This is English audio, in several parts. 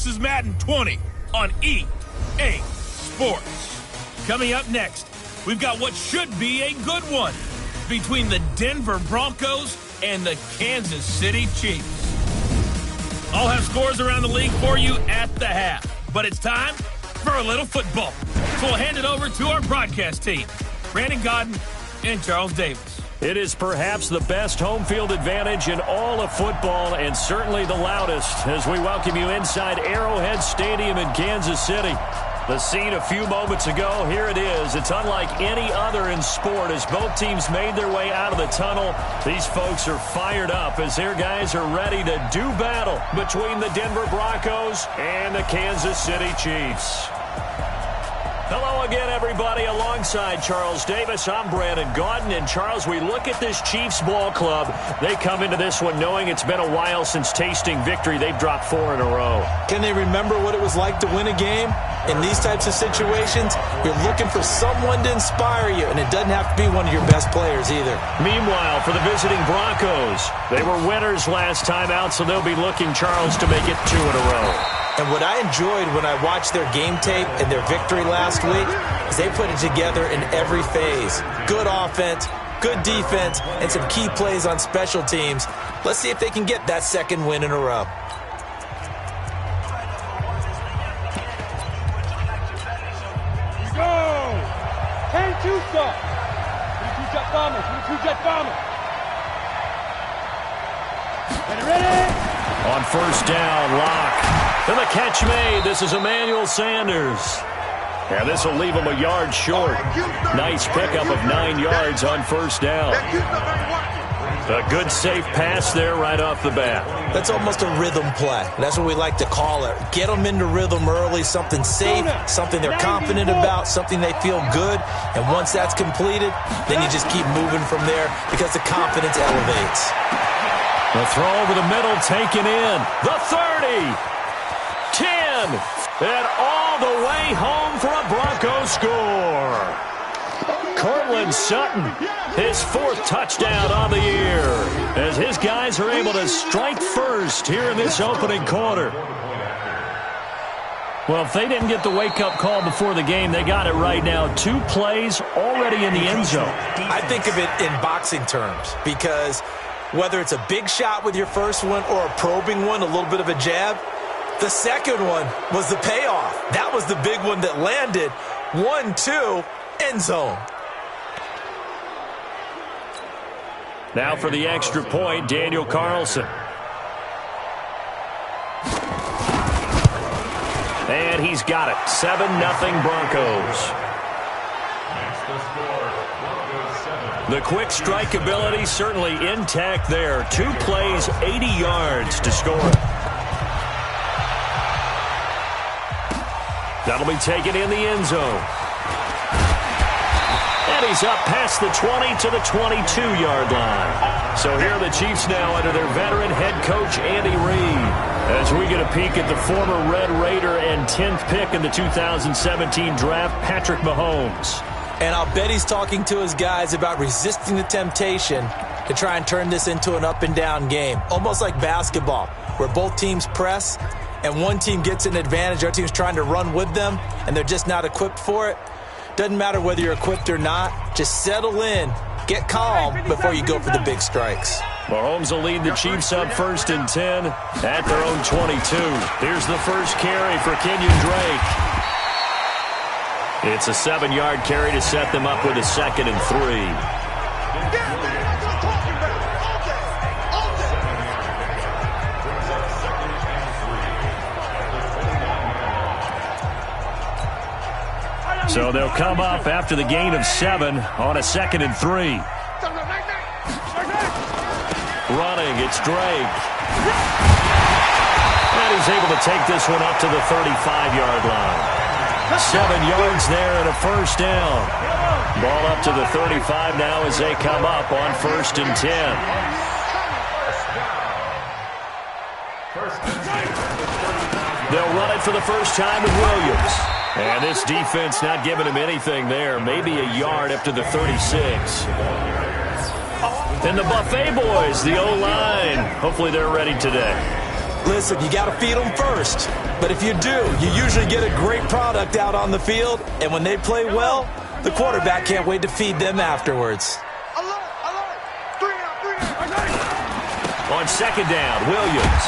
is Madden 20 on EA Sports. Coming up next, we've got what should be a good one between the Denver Broncos and the Kansas City Chiefs. I'll have scores around the league for you at the half, but it's time for a little football. So we'll hand it over to our broadcast team, Brandon Godden and Charles Davis. It is perhaps the best home field advantage in all of football, and certainly the loudest, as we welcome you inside Arrowhead Stadium in Kansas City. The scene a few moments ago, here it is. It's unlike any other in sport as both teams made their way out of the tunnel. These folks are fired up as their guys are ready to do battle between the Denver Broncos and the Kansas City Chiefs. Hello again, everybody. Alongside Charles Davis, I'm Brandon Godden. And, Charles, we look at this Chiefs ball club. They come into this one knowing it's been a while since tasting victory. They've dropped 4 in a row. Can they remember what it was like to win a game? In these types of situations, you're looking for someone to inspire you, and it doesn't have to be one of your best players either. Meanwhile, for the visiting Broncos, they were winners last time out, so they'll be looking, Charles, to make it 2 in a row. And what I enjoyed when I watched their game tape and their victory last week is they put it together in every phase. Good offense, good defense, and some key plays on special teams. Let's see if they can get that second win in a row. On first down, Locke. And the catch made. This is Emmanuel Sanders. And this will leave him a yard short. Nice pickup of 9 yards on first down. A good safe pass there right off the bat. That's almost a rhythm play. That's what we like to call it. Get them into rhythm early, something safe, something they're confident about, something they feel good. And once that's completed, then you just keep moving from there because the confidence elevates. The throw over the middle taken in. The 30. 10. And all the way home for a Broncos score. Cortland Sutton, his 4th touchdown on the year, as his guys are able to strike first here in this opening quarter. Well, if they didn't get the wake-up call before the game, they got it right now. 2 plays already in the end zone. I think of it in boxing terms because whether it's a big shot with your first one or a probing one, a little bit of a jab, the second one was the payoff. That was the big one that landed. 1-2, end zone. Now for the extra point, Daniel Carlson. And he's got it. 7-0 Broncos. The quick strike ability certainly intact there. 2 plays, 80 yards to score. That'll be taken in the end zone. And he's up past the 20 to the 22-yard line. So here are the Chiefs now under their veteran head coach, Andy Reid, as we get a peek at the former Red Raider and 10th pick in the 2017 draft, Patrick Mahomes. And I'll bet he's talking to his guys about resisting the temptation to try and turn this into an up-and-down game, almost like basketball, where both teams press and one team gets an advantage, our team's trying to run with them, and they're just not equipped for it. Doesn't matter whether you're equipped or not. Just settle in, get calm before you go for the big strikes. Mahomes will lead the Chiefs up 1st and 10 at their own 22. Here's the first carry for Kenyon Drake. It's a 7-yard carry to set them up with a 2nd and 3. So they'll come up after the gain of 7 on a 2nd and 3. Running, it's Drake. And he's able to take this one up to the 35-yard line. 7 yards there and a first down. Ball up to the 35 now as they come up on 1st and 10. They'll run it for the first time with Williams. And this defense not giving him anything there. Maybe a yard up to the 36. And the Buffet boys, the O-line. Hopefully they're ready today. Listen, you got to feed them first. But if you do, you usually get a great product out on the field. And when they play well, the quarterback can't wait to feed them afterwards. On second down, Williams.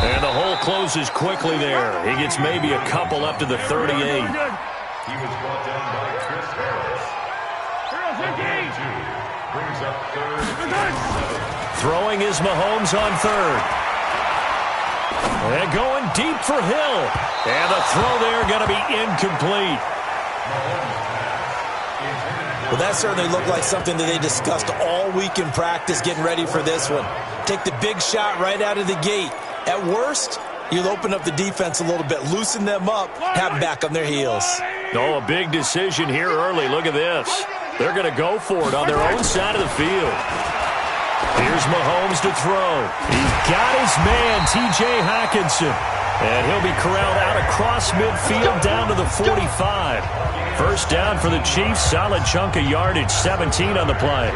And the hole closes quickly there. He gets maybe a couple up to the 38. He was brought down by Chris Harris. Brings up third and 7. Throwing is Mahomes on third. And going deep for Hill. And the throw there going to be incomplete. Well, that certainly looked like something that they discussed all week in practice getting ready for this one. Take the big shot right out of the gate. At worst, you'll open up the defense a little bit, loosen them up, have them back on their heels. Oh, a big decision here early. Look at this. They're going to go for it on their own side of the field. Here's Mahomes to throw. He's got his man, T.J. Hockenson. And he'll be corralled out across midfield down to the 45. First down for the Chiefs. Solid chunk of yardage, 17 on the play.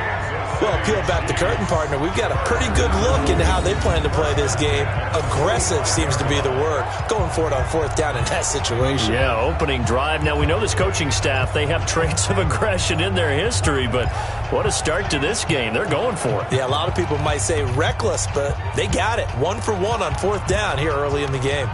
Well, peel back the curtain, partner. We've got a pretty good look into how they plan to play this game. Aggressive seems to be the word. Going for it on fourth down in that situation. Yeah, opening drive. Now, we know this coaching staff, they have traits of aggression in their history, but what a start to this game. They're going for it. Yeah, a lot of people might say reckless, but they got it. 1 for 1 on fourth down here early in the game.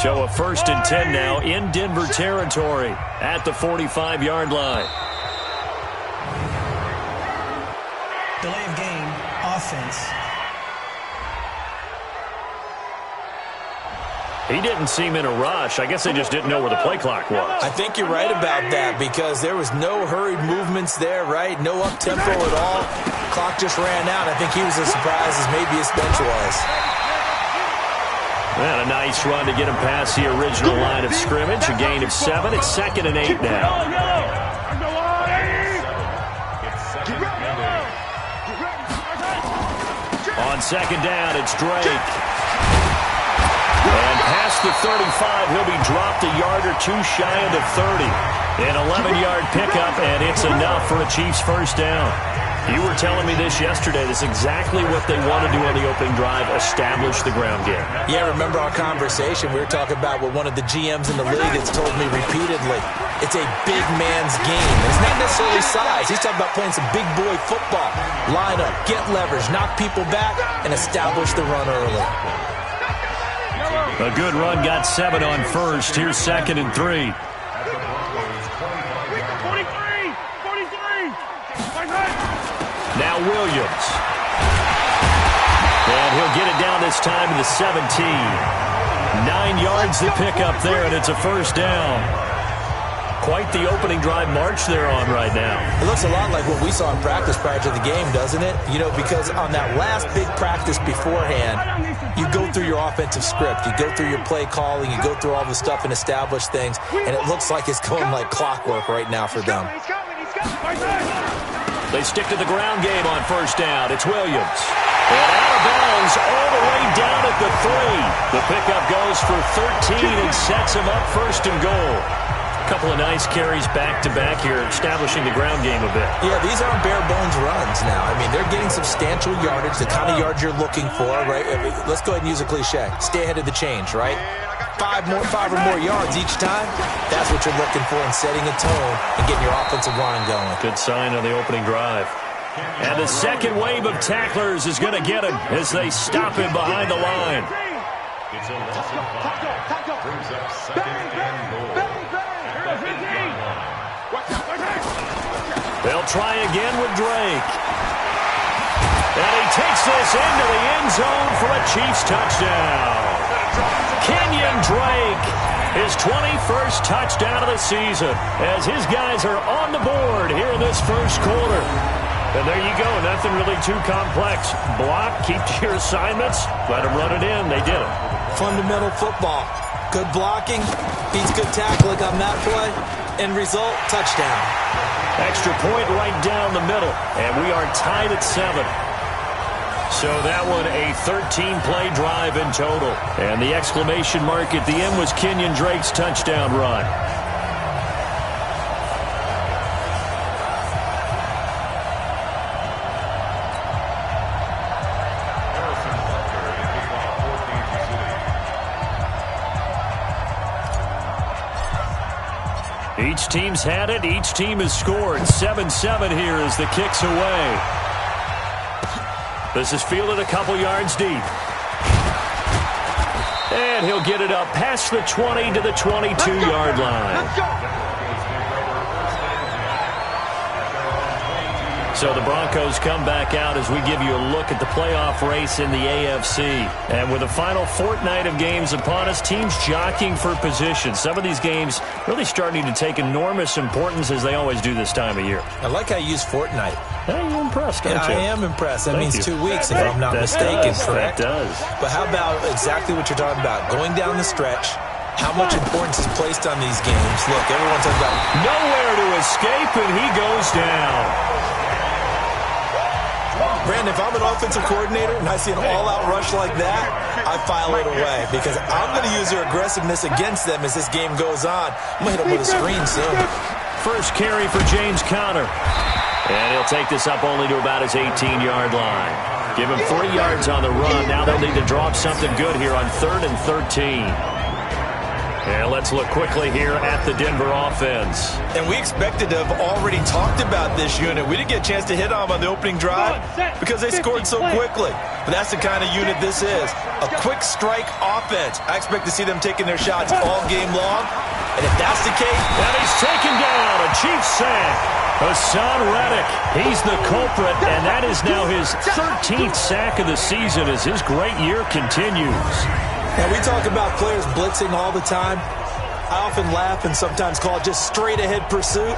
So a 1st and 10 now in Denver territory at the 45-yard line. Delay of game, offense. He didn't seem in a rush. I guess they just didn't know where the play clock was. I think you're right about that because there was no hurried movements there, right? No up-tempo at all. Clock just ran out. I think he was as surprised as maybe his bench was. And a nice run to get him past the original line of scrimmage. A gain of 7. It's 2nd and 8 now. On second down, it's Drake. And past the 35, he'll be dropped a yard or two shy of the 30. An 11-yard pickup, and it's enough for a Chiefs first down. You were telling me this yesterday. This is exactly what they want to do on the opening drive, establish the ground game. Yeah, remember our conversation. We were talking about what one of the GMs in the league has told me repeatedly. It's a big man's game. It's not necessarily size. He's talking about playing some big boy football. Line up, get leverage, knock people back, and establish the run early. A good run got 7 on first. Here's 2nd and 3. Now Williams. And he'll get it down this time to the 17. 9 yards to pick up there, and it's a first down. Quite the opening drive march they're on right now. It looks a lot like what we saw in practice prior to the game, doesn't it? You know, because on that last big practice beforehand, you go through your offensive script. You go through your play calling. You go through all the stuff and establish things. And it looks like it's going like clockwork right now for them. They stick to the ground game on first down. It's Williams. And out of bounds all the way down at the 3. The pickup goes for 13 and sets him up first and goal. A couple of nice carries back-to-back here, establishing the ground game a bit. Yeah, these aren't bare-bones runs now. I mean, they're getting substantial yardage, the kind of yards you're looking for, right? I mean, let's go ahead and use a cliche. Stay ahead of the change, right? 5 or more yards each time. That's what you're looking for in setting a tone and getting your offensive line going. Good sign on the opening drive. And the second wave of tacklers is going to get him as they stop him behind the line. It's a loss of 5. Brings up 2nd and goal. They'll try again with Drake. And he takes this into the end zone for a Chiefs touchdown. Kenyon Drake, his 21st touchdown of the season, as his guys are on the board here in this first quarter. And there you go, nothing really too complex. Block, keep to your assignments, let them run it in. They did it. Fundamental football. Good blocking, beats good tackling on that play. End result, touchdown. Extra point right down the middle, and we are tied at 7. So that one, a 13-play drive in total. And the exclamation mark at the end was Kenyon Drake's touchdown run. Each team's had it. Each team has scored. 7-7 here as the kick's away. This is fielded a couple yards deep. And he'll get it up past the 20 to the 22-yard line. Let's go. So the Broncos come back out as we give you a look at the playoff race in the AFC. And with the final fortnight of games upon us, teams jockeying for position. Some of these games really starting to take enormous importance as they always do this time of year. I like how you use fortnight. Hey, you're impressed, aren't you? I am impressed. That Thank means you. 2 weeks, if I'm not mistaken, correct? That does. But how about exactly what you're talking about? Going down the stretch, how much importance is placed on these games? Look, everyone's talking about nowhere to escape, and he goes down. Brandon, if I'm an offensive coordinator and I see an all-out rush like that, I file it away because I'm going to use their aggressiveness against them as this game goes on. I'm going to hit them with a screen soon. First carry for James Conner. And he'll take this up only to about his 18-yard line. Give him 3 yards on the run. Now they'll need to drop something good here on 3rd and 13. And let's look quickly here at the Denver offense. And we expected to have already talked about this unit. We didn't get a chance to hit on the opening drive because they scored so quickly. But that's the kind of unit this is. A quick strike offense. I expect to see them taking their shots all game long. And if that's the case... And he's taken down. A Chiefs sack. Hassan Reddick, he's the culprit, and that is now his 13th sack of the season as his great year continues. Now, we talk about players blitzing all the time. I often laugh and sometimes call it just straight-ahead pursuit.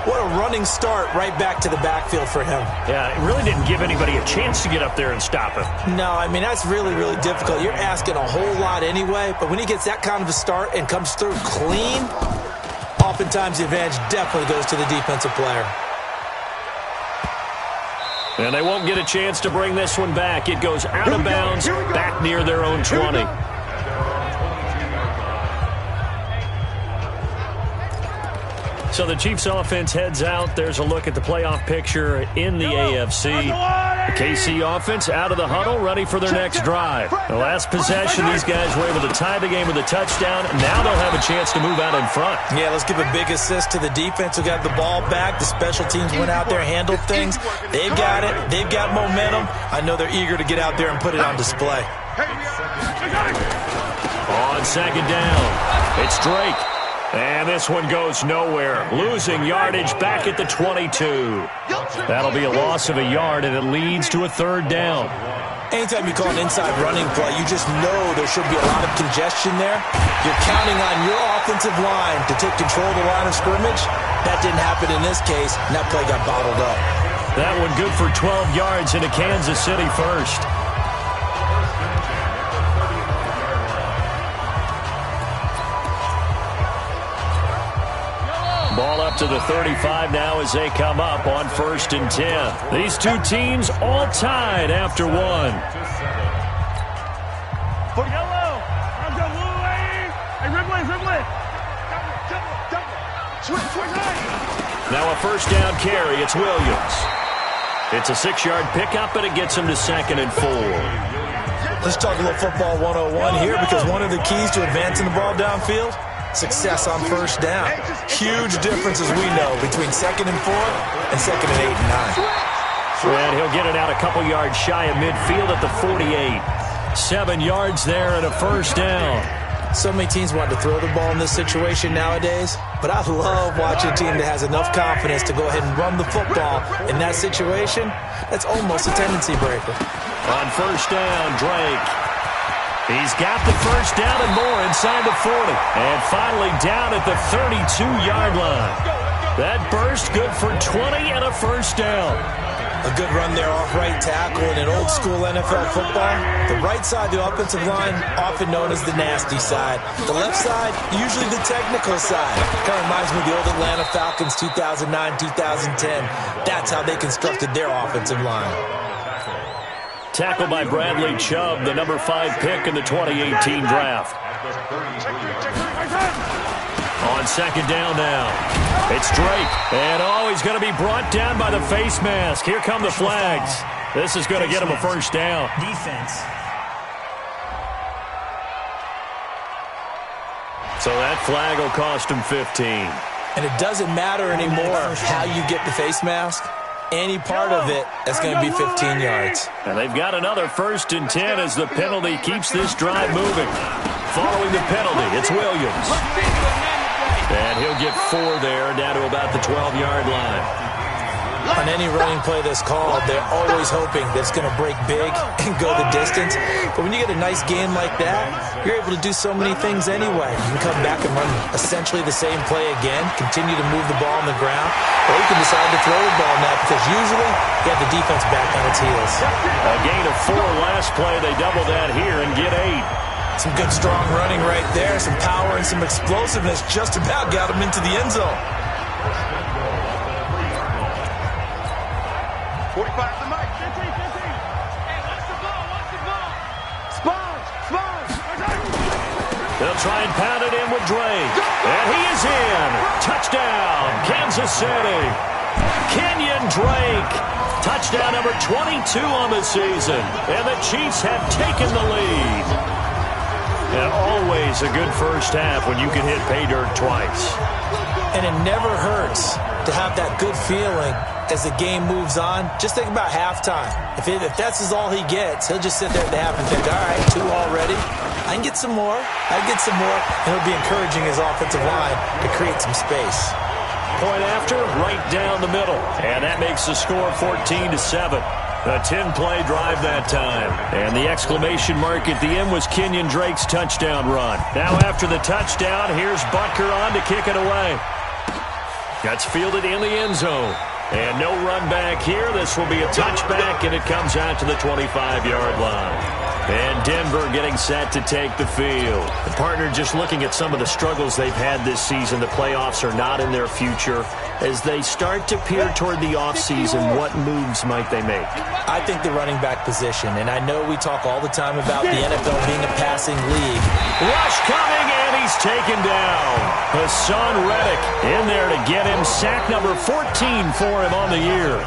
What a running start right back to the backfield for him. Yeah, it really didn't give anybody a chance to get up there and stop him. No, I mean, that's really, really difficult. You're asking a whole lot anyway, but when he gets that kind of a start and comes through clean, oftentimes the advantage definitely goes to the defensive player. And they won't get a chance to bring this one back. It goes out of bounds, back near their own 20. So the Chiefs offense heads out. There's a look at the playoff picture in the AFC. The KC offense out of the huddle, ready for their next drive. The last possession, these guys were able to tie the game with a touchdown. Now they'll have a chance to move out in front. Yeah, let's give a big assist to the defense who got the ball back. The special teams went out there, handled things. They've got it. They've got momentum. I know they're eager to get out there and put it on display. On second down, it's Drake. And this one goes nowhere. Losing yardage back at the 22. That'll be a loss of a yard, and it leads to a 3rd down. Anytime you call an inside running play, you just know there should be a lot of congestion there. You're counting on your offensive line to take control of the line of scrimmage. That didn't happen in this case, and that play got bottled up. That one good for 12 yards into Kansas City first. Ball up to the 35 now as they come up on 1st and 10. These two teams all tied after one. Now a 1st down carry. It's Williams. It's a 6-yard pickup, and it gets him to 2nd and 4. Let's talk a little football 101 here because one of the keys to advancing the ball downfield, success on 1st down. Huge difference, as we know, between 2nd and 4 and 2nd and 8 and 9. And he'll get it out a couple yards shy of midfield at the 48. 7 yards there and a 1st down. So many teams want to throw the ball in this situation nowadays, but I love watching a team that has enough confidence to go ahead and run the football. In that situation, that's almost a tendency breaker. On 1st down, Drake. He's got the 1st down and more inside the 40. And finally down at the 32-yard line. That burst good for 20 and a 1st down. A good run there off right tackle in an old-school NFL football. The right side, the offensive line, often known as the nasty side. The left side, usually the technical side. Kind of reminds me of the old Atlanta Falcons 2009, 2010. That's how they constructed their offensive line. Tackled by Bradley Chubb, the number 5 pick in the 2018 draft. On 2nd down now. It's Drake. And he's going to be brought down by the face mask. Here come the flags. This is going to get him a 1st down. Defense. So that flag will cost him 15. And it doesn't matter anymore how you get the face mask. Any part of it, that's going to be 15 yards. And they've got another 1st and 10 as the penalty keeps this drive moving. Following the penalty, it's Williams. And he'll get 4 there, down to about the 12-yard line. On any running play that's called, they're always hoping that it's going to break big and go the distance. But when you get a nice game like that, you're able to do so many things anyway. You can come back and run essentially the same play again, continue to move the ball on the ground, or you can decide to throw the ball now because usually you have the defense back on its heels. A gain of 4 last play. They double that here and get 8. Some good strong running right there, some power and some explosiveness just about got him into the end zone. 45 to Mike. 15. Hey, watch the ball. Sponge. They'll try and pound it in with Drake. And he is in. Touchdown, Kansas City. Kenyon Drake. Touchdown number 22 on the season. And the Chiefs have taken the lead. And always a good first half when you can hit pay dirt twice. And it never hurts to have that good feeling as the game moves on. Just think about halftime. If that's all he gets, he'll just sit there at the half and think, all right, 2 already. I can get some more. And he'll be encouraging his offensive line to create some space. Point after, right down the middle. And that makes the score 14-7. A 10-play drive that time. And the exclamation mark at the end was Kenyon Drake's touchdown run. Now after the touchdown, here's Butker on to kick it away. That's fielded in the end zone. And no run back here. This will be a touchback, and it comes out to the 25-yard line. And Denver getting set to take the field. The partner just looking at some of the struggles they've had this season. The playoffs are not in their future. As they start to peer toward the offseason, what moves might they make? I think the running back position, and I know we talk all the time about the NFL being a passing league. Rush coming, and he's taken down. Hassan Reddick in there to get him. Sack number 14 for him on the year.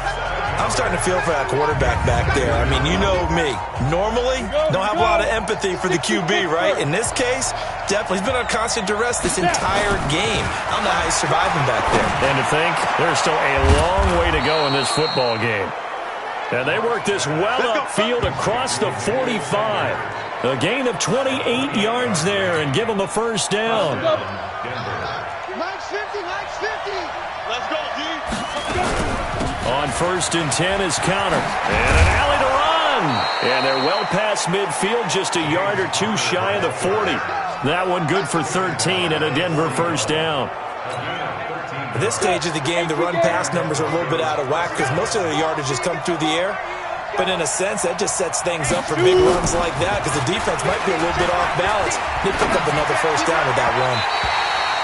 I'm starting to feel for that quarterback back there. I mean, you know me. Normally, don't have a lot of empathy for the QB, right? In this case, definitely. He's been on constant duress this entire game. I don't know how he's surviving back there. And to think, there's still a long way to go in this football game. And they work this well upfield across the 45. A gain of 28 yards there and give them a first down. Max 50. Let's go, D. On 1st and 10 is counter. And an alley to run. And they're well past midfield, just a yard or 2 shy of the 40. That one good for 13 and a Denver first down. At this stage of the game, the run-pass numbers are a little bit out of whack because most of their yardage has come through the air. But in a sense, that just sets things up for big runs like that because the defense might be a little bit off balance. They pick up another first down with that run.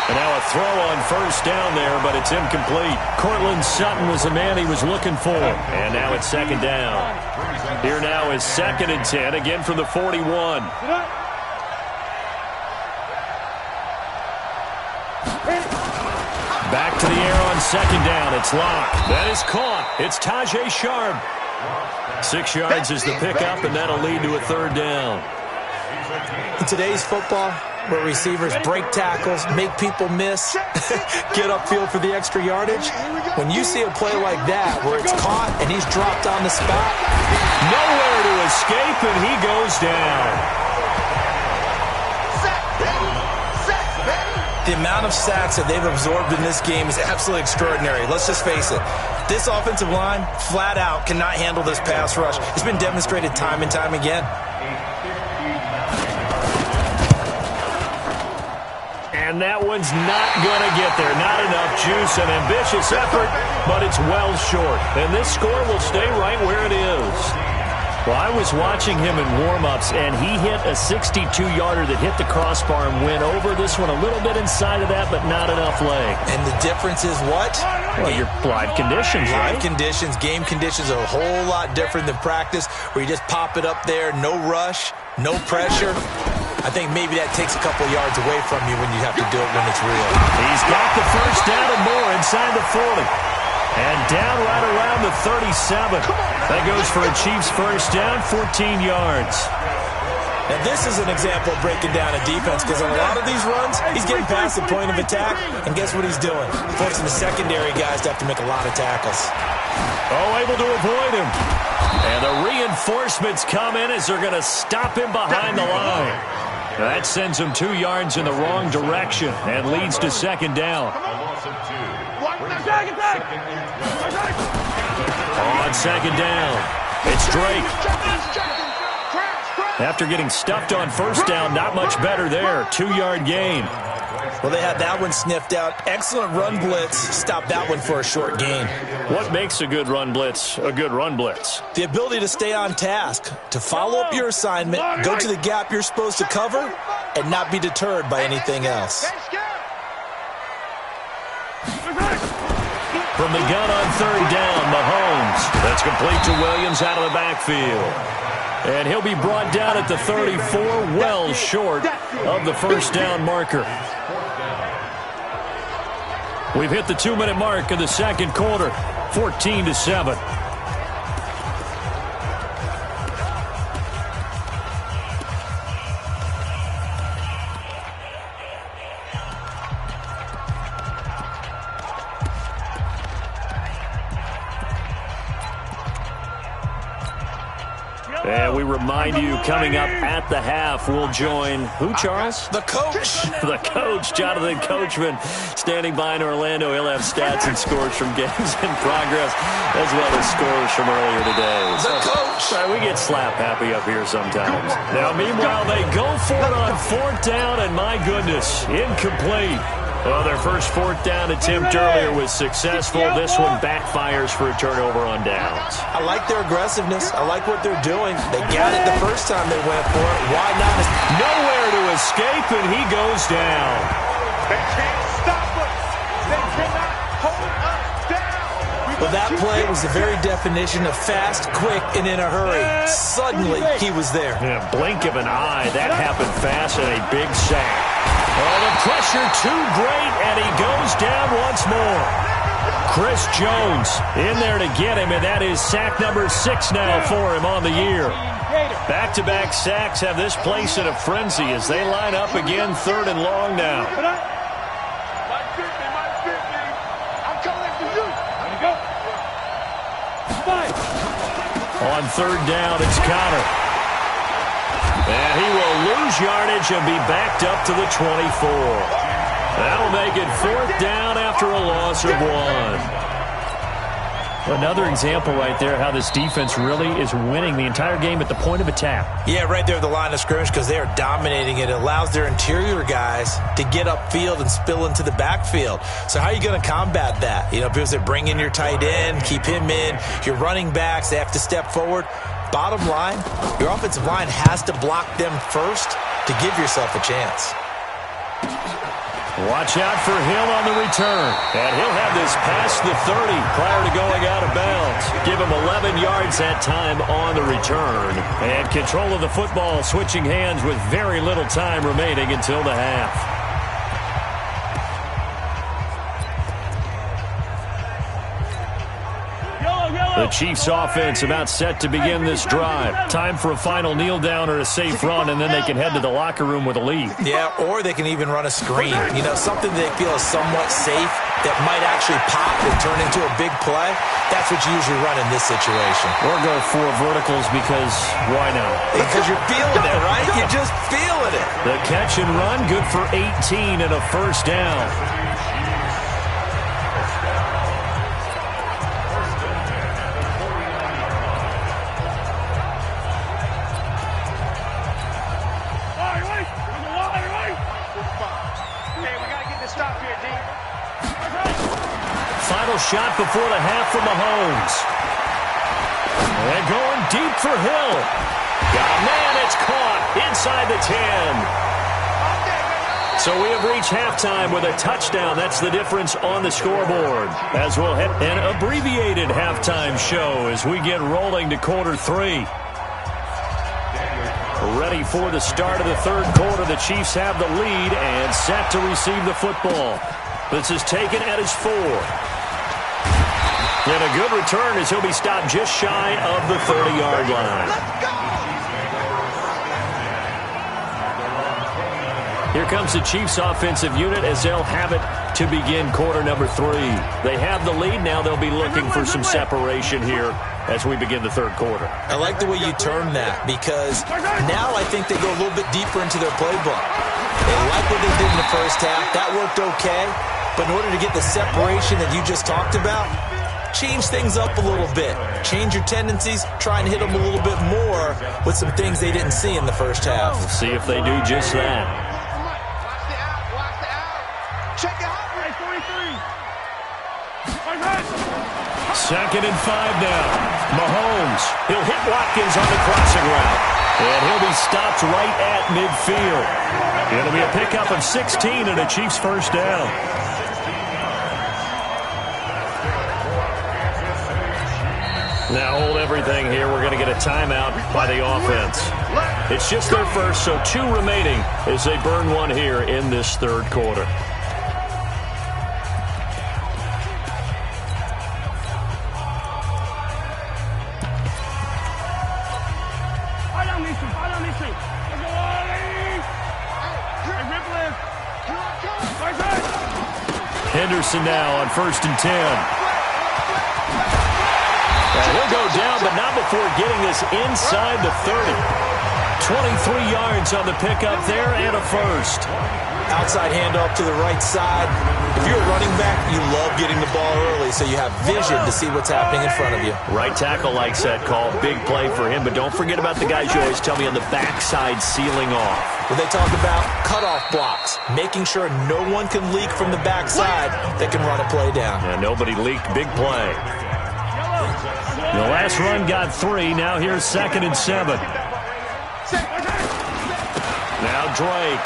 And now a throw on first down there, but it's incomplete. Cortland Sutton was the man he was looking for. And now it's 2nd down. Here now is 2nd and 10, again from the 41. Back to the air on 2nd down. It's Locke. That is caught. It's Tajay Sharp. 6 yards is the pickup, and that'll lead to a 3rd down. In today's football, where receivers break tackles, make people miss, get upfield for the extra yardage, when you see a play like that where it's caught and he's dropped on the spot, nowhere to escape, and he goes down. The amount of sacks that they've absorbed in this game is absolutely extraordinary. Let's just face it. This offensive line, flat out, cannot handle this pass rush. It's been demonstrated time and time again. And that one's not going to get there. Not enough juice, an ambitious effort, but it's well short. And this score will stay right where it is. Well, I was watching him in warm-ups, and he hit a 62-yarder that hit the crossbar and went over. This one a little bit inside of that, but not enough leg. And the difference is what? Well, your live conditions, right? Live conditions, game conditions are a whole lot different than practice, where you just pop it up there, no rush, no pressure. I think maybe that takes a couple yards away from you when you have to do it when it's real. He's got the first down and more inside the 40. And down right around the 37. That goes for a Chiefs first down, 14 yards. Now, this is an example of breaking down a defense because on a lot of these runs, he's getting past the point of attack, and guess what he's doing? Forcing the secondary guys to have to make a lot of tackles. Oh, able to avoid him. And the reinforcements come in as they're going to stop him behind the line. That sends him 2 yards in the wrong direction and leads to second down. On second down, it's Drake. After getting stuffed on first down, not much better there. 2-yard gain. Well, they had that one sniffed out. Excellent run blitz. Stop that one for a short gain. What makes a good run blitz a good run blitz? The ability to stay on task, to follow up your assignment, go to the gap you're supposed to cover, and not be deterred by anything else. From the gun on third down, Mahomes. That's complete to Williams out of the backfield. And he'll be brought down at the 34, well short of the first down marker. We've hit the 2-minute mark of the second quarter, 14-7. And we remind you, coming up at the half, we'll join who, Charles? The coach. The coach, Jonathan Coachman, standing by in Orlando. He'll have stats and scores from games in progress, as well as scores from earlier today. The coach. Sorry, we get slap happy up here sometimes. Now, meanwhile, they go for it on fourth down, and my goodness, incomplete. Well, their first fourth down attempt earlier was successful. This one backfires for a turnover on downs. I like their aggressiveness. I like what they're doing. They got it the first time they went for it. Why not? Nowhere to escape, and he goes down. They can't stop us. They cannot hold us down. Well, that play was the very definition of fast, quick, and in a hurry. Suddenly, he was there. In a blink of an eye, that happened fast and a big sack. Oh, the pressure too great, and he goes down once more. Chris Jones in there to get him, and that is sack number 6 now for him on the year. Back-to-back sacks have this place in a frenzy as they line up again, 3rd and long now. On 3rd down, it's Connor. And he will lose yardage and be backed up to the 24. That'll make it 4th down after a loss of 1. Another example right there how this defense really is winning the entire game at the point of attack. Yeah, right there at the line of scrimmage because they are dominating it. It allows their interior guys to get upfield and spill into the backfield. So how are you going to combat that? You know, because they bring in your tight end, keep him in. Your running backs, they have to step forward. Bottom line, your offensive line has to block them first to give yourself a chance. Watch out for Hill on the return. And he'll have this past the 30 prior to going out of bounds. Give him 11 yards that time on the return. And control of the football switching hands with very little time remaining until the half. The Chiefs offense about set to begin this drive. Time for a final kneel down or a safe run, and then they can head to the locker room with a lead. Yeah, or they can even run a screen. You know, something they feel is somewhat safe that might actually pop and turn into a big play. That's what you usually run in this situation. Or go 4 verticals because why not? Because you're feeling it, right? You're just feeling it. The catch and run, good for 18 and a first down. Final shot before the half from Mahomes. And going deep for Hill. Got a man, it's caught inside the 10. So we have reached halftime with a touchdown. That's the difference on the scoreboard. As we'll hit an abbreviated halftime show as we get rolling to quarter 3. Ready for the start of the 3rd quarter. The Chiefs have the lead and set to receive the football. This is taken at his 4. And a good return as he'll be stopped just shy of the 30-yard line. Here comes the Chiefs offensive unit as they'll have it to begin quarter number 3. They have the lead. Now they'll be looking for some separation here as we begin the third quarter. I like the way you term that because now I think they go a little bit deeper into their playbook. They like what they did in the first half. That worked okay. But in order to get the separation that you just talked about, change things up a little bit. Change your tendencies. Try and hit them a little bit more with some things they didn't see in the first half. We'll see if they do just that. Watch the out. Check it out. 43. 2nd and 5 now. Mahomes. He'll hit Watkins on the crossing route. And he'll be stopped right at midfield. It'll be a pickup of 16 and a Chiefs first down. Now hold everything here. We're going to get a timeout by the offense. It's just their first, so 2 remaining as they burn one here in this third quarter. Henderson now on 1st and 10. And he'll go down, but not before getting this inside the 30. 23 yards on the pickup there and a first. Outside handoff to the right side. If you're a running back, you love getting the ball early so you have vision to see what's happening in front of you. Right tackle likes that call. Big play for him, but don't forget about the guys you always tell me on the backside sealing off. When they talk about cutoff blocks, making sure no one can leak from the backside that can run a play down. Yeah, nobody leaked. Big play. The last run got 3. Now here's 2nd and 7. Now Drake.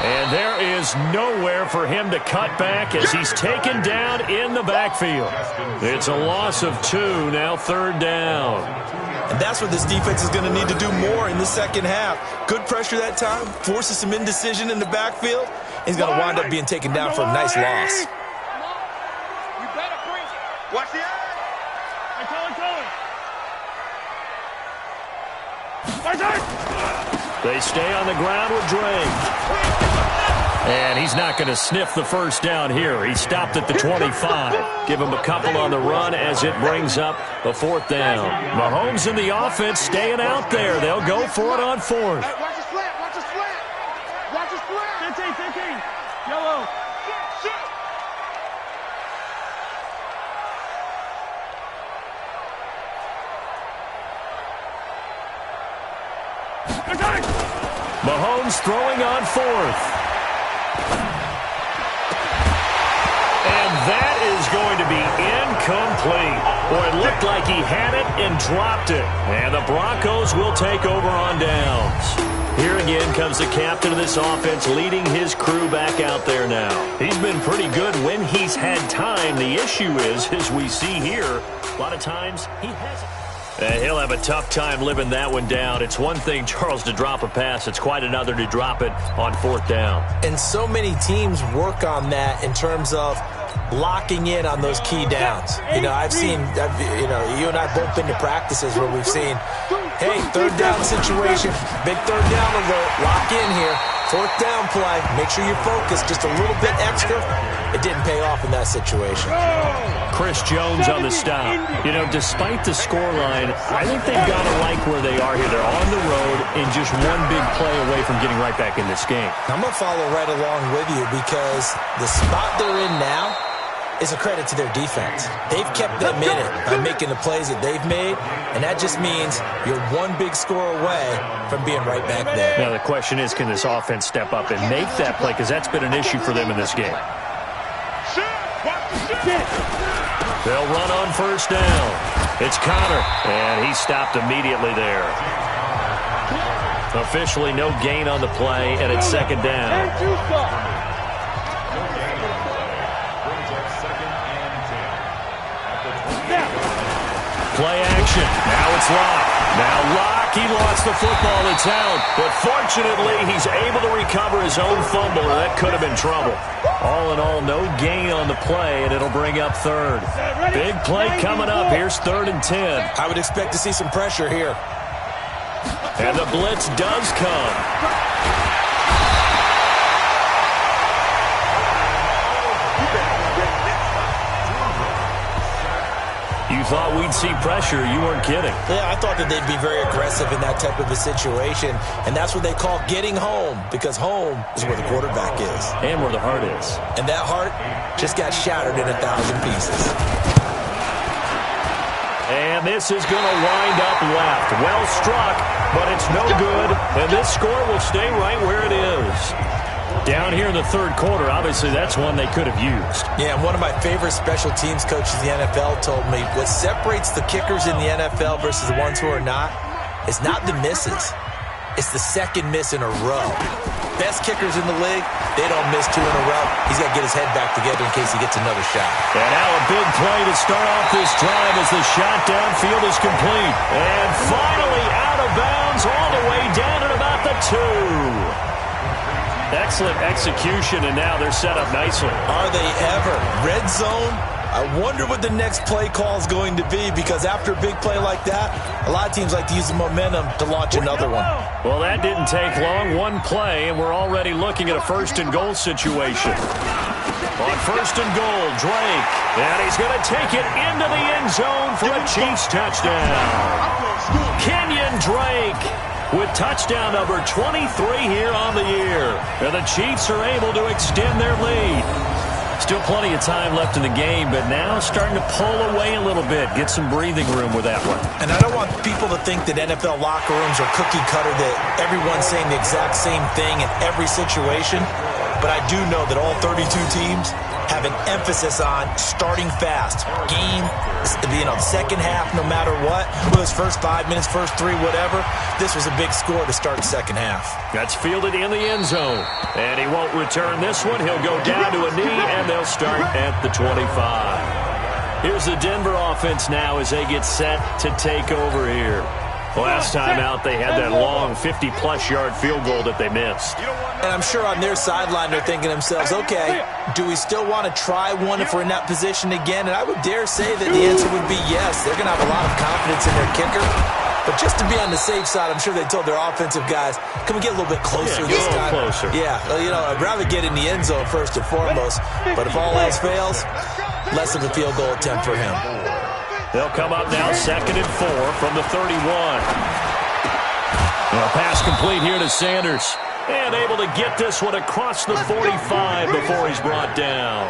And there is nowhere for him to cut back as he's taken down in the backfield. It's a loss of 2. Now 3rd down. And that's what this defense is going to need to do more in the second half. Good pressure that time. Forces some indecision in the backfield. He's going to wind up being taken down for a nice loss. You better bring it. Watch the eye. They stay on the ground with Drake. And he's not going to sniff the first down here. He stopped at the 25. Give him a couple on the run as it brings up a 4th down. Mahomes and the offense staying out there. They'll go for it on 4th. Hey, watch the slant. Watch the slant. Watch the slant. 15. Yellow. Shoot. Mahomes throwing on 4th. And that is going to be incomplete. Boy, it looked like he had it and dropped it. And the Broncos will take over on downs. Here again comes the captain of this offense leading his crew back out there now. He's been pretty good when he's had time. The issue is, as we see here, a lot of times he hasn't. He'll have a tough time living that one down. It's one thing, Charles, to drop a pass. It's quite another to drop it on 4th down. And so many teams work on that in terms of locking in on those key downs. You know, I've seen, you and I both been to practices where we've seen, hey, 3rd down situation, big 3rd down alert, lock in here. 4th down play, make sure you're focused just a little bit extra. It didn't pay off in that situation. Chris Jones on the stop. You know, despite the scoreline, I think they've got to like where they are here. They're on the road and just one big play away from getting right back in this game. I'm going to follow right along with you because the spot they're in now is a credit to their defense. They've kept them in it by making the plays that they've made, and that just means you're one big score away from being right back there. Now the question is, can this offense step up and make that play? Because that's been an issue for them in this game. They'll run on 1st down. It's Connor, and he stopped immediately there. Officially no gain on the play, and it's 2nd down. Play action. Now it's Locke. Now Locke, he lost the football. It's out. But fortunately, he's able to recover his own fumble, or that could have been trouble. All in all, no gain on the play, and it'll bring up 3rd. Big play coming up. Here's 3rd and 10. I would expect to see some pressure here. And the blitz does come. you thought we'd see pressure, you weren't kidding. Yeah, I thought that they'd be very aggressive in that type of a situation, and that's what they call getting home, because home is where the quarterback is. And where the heart is. And that heart just got shattered in 1,000 pieces. And this is going to wind up left. Well struck, but it's no good, and this score will stay right where it is. Down here in the third quarter, obviously that's one they could have used. Yeah, and one of my favorite special teams coaches in the NFL told me what separates the kickers in the NFL versus the ones who are not is not the misses. It's the second miss in a row. Best kickers in the league, they don't miss 2 in a row. He's got to get his head back together in case he gets another shot. And now a big play to start off this drive as the shot downfield is complete. And finally out of bounds all the way down at about the 2. Excellent execution, and now they're set up nicely. Are they ever? Red zone? I wonder what the next play call is going to be, because after a big play like that, a lot of teams like to use the momentum to launch another one. Well, that didn't take long. One play, and we're already looking at a first-and-goal situation. On first and goal, Drake. And he's going to take it into the end zone for a Chiefs touchdown. Kenyon Drake with touchdown number 23 here on the year. And the Chiefs are able to extend their lead. Still plenty of time left in the game, but now starting to pull away a little bit. Get some breathing room with that one. And I don't want people to think that NFL locker rooms are cookie cutter, that everyone's saying the exact same thing in every situation. But I do know that all 32 teams have an emphasis on starting fast. Game, second half, no matter what. Whether it's first 5 minutes, first 3, whatever. This was a big score to start the second half. That's fielded in the end zone. And he won't return this one. He'll go down to a knee, and they'll start at the 25. Here's the Denver offense now as they get set to take over here. Last time out, they had that long 50-plus yard field goal that they missed. And I'm sure on their sideline they're thinking to themselves, okay, do we still want to try one if we're in that position again? And I would dare say that the answer would be yes. They're going to have a lot of confidence in their kicker. But just to be on the safe side, I'm sure they told their offensive guys, can we get a little bit closer this time? Closer. Yeah, I'd rather get in the end zone first and foremost. But if all else fails, less of a field goal attempt for him. They'll come up now 2nd and 4 from the 31. A pass complete here to Sanders. And able to get this one across the 45 before he's brought down.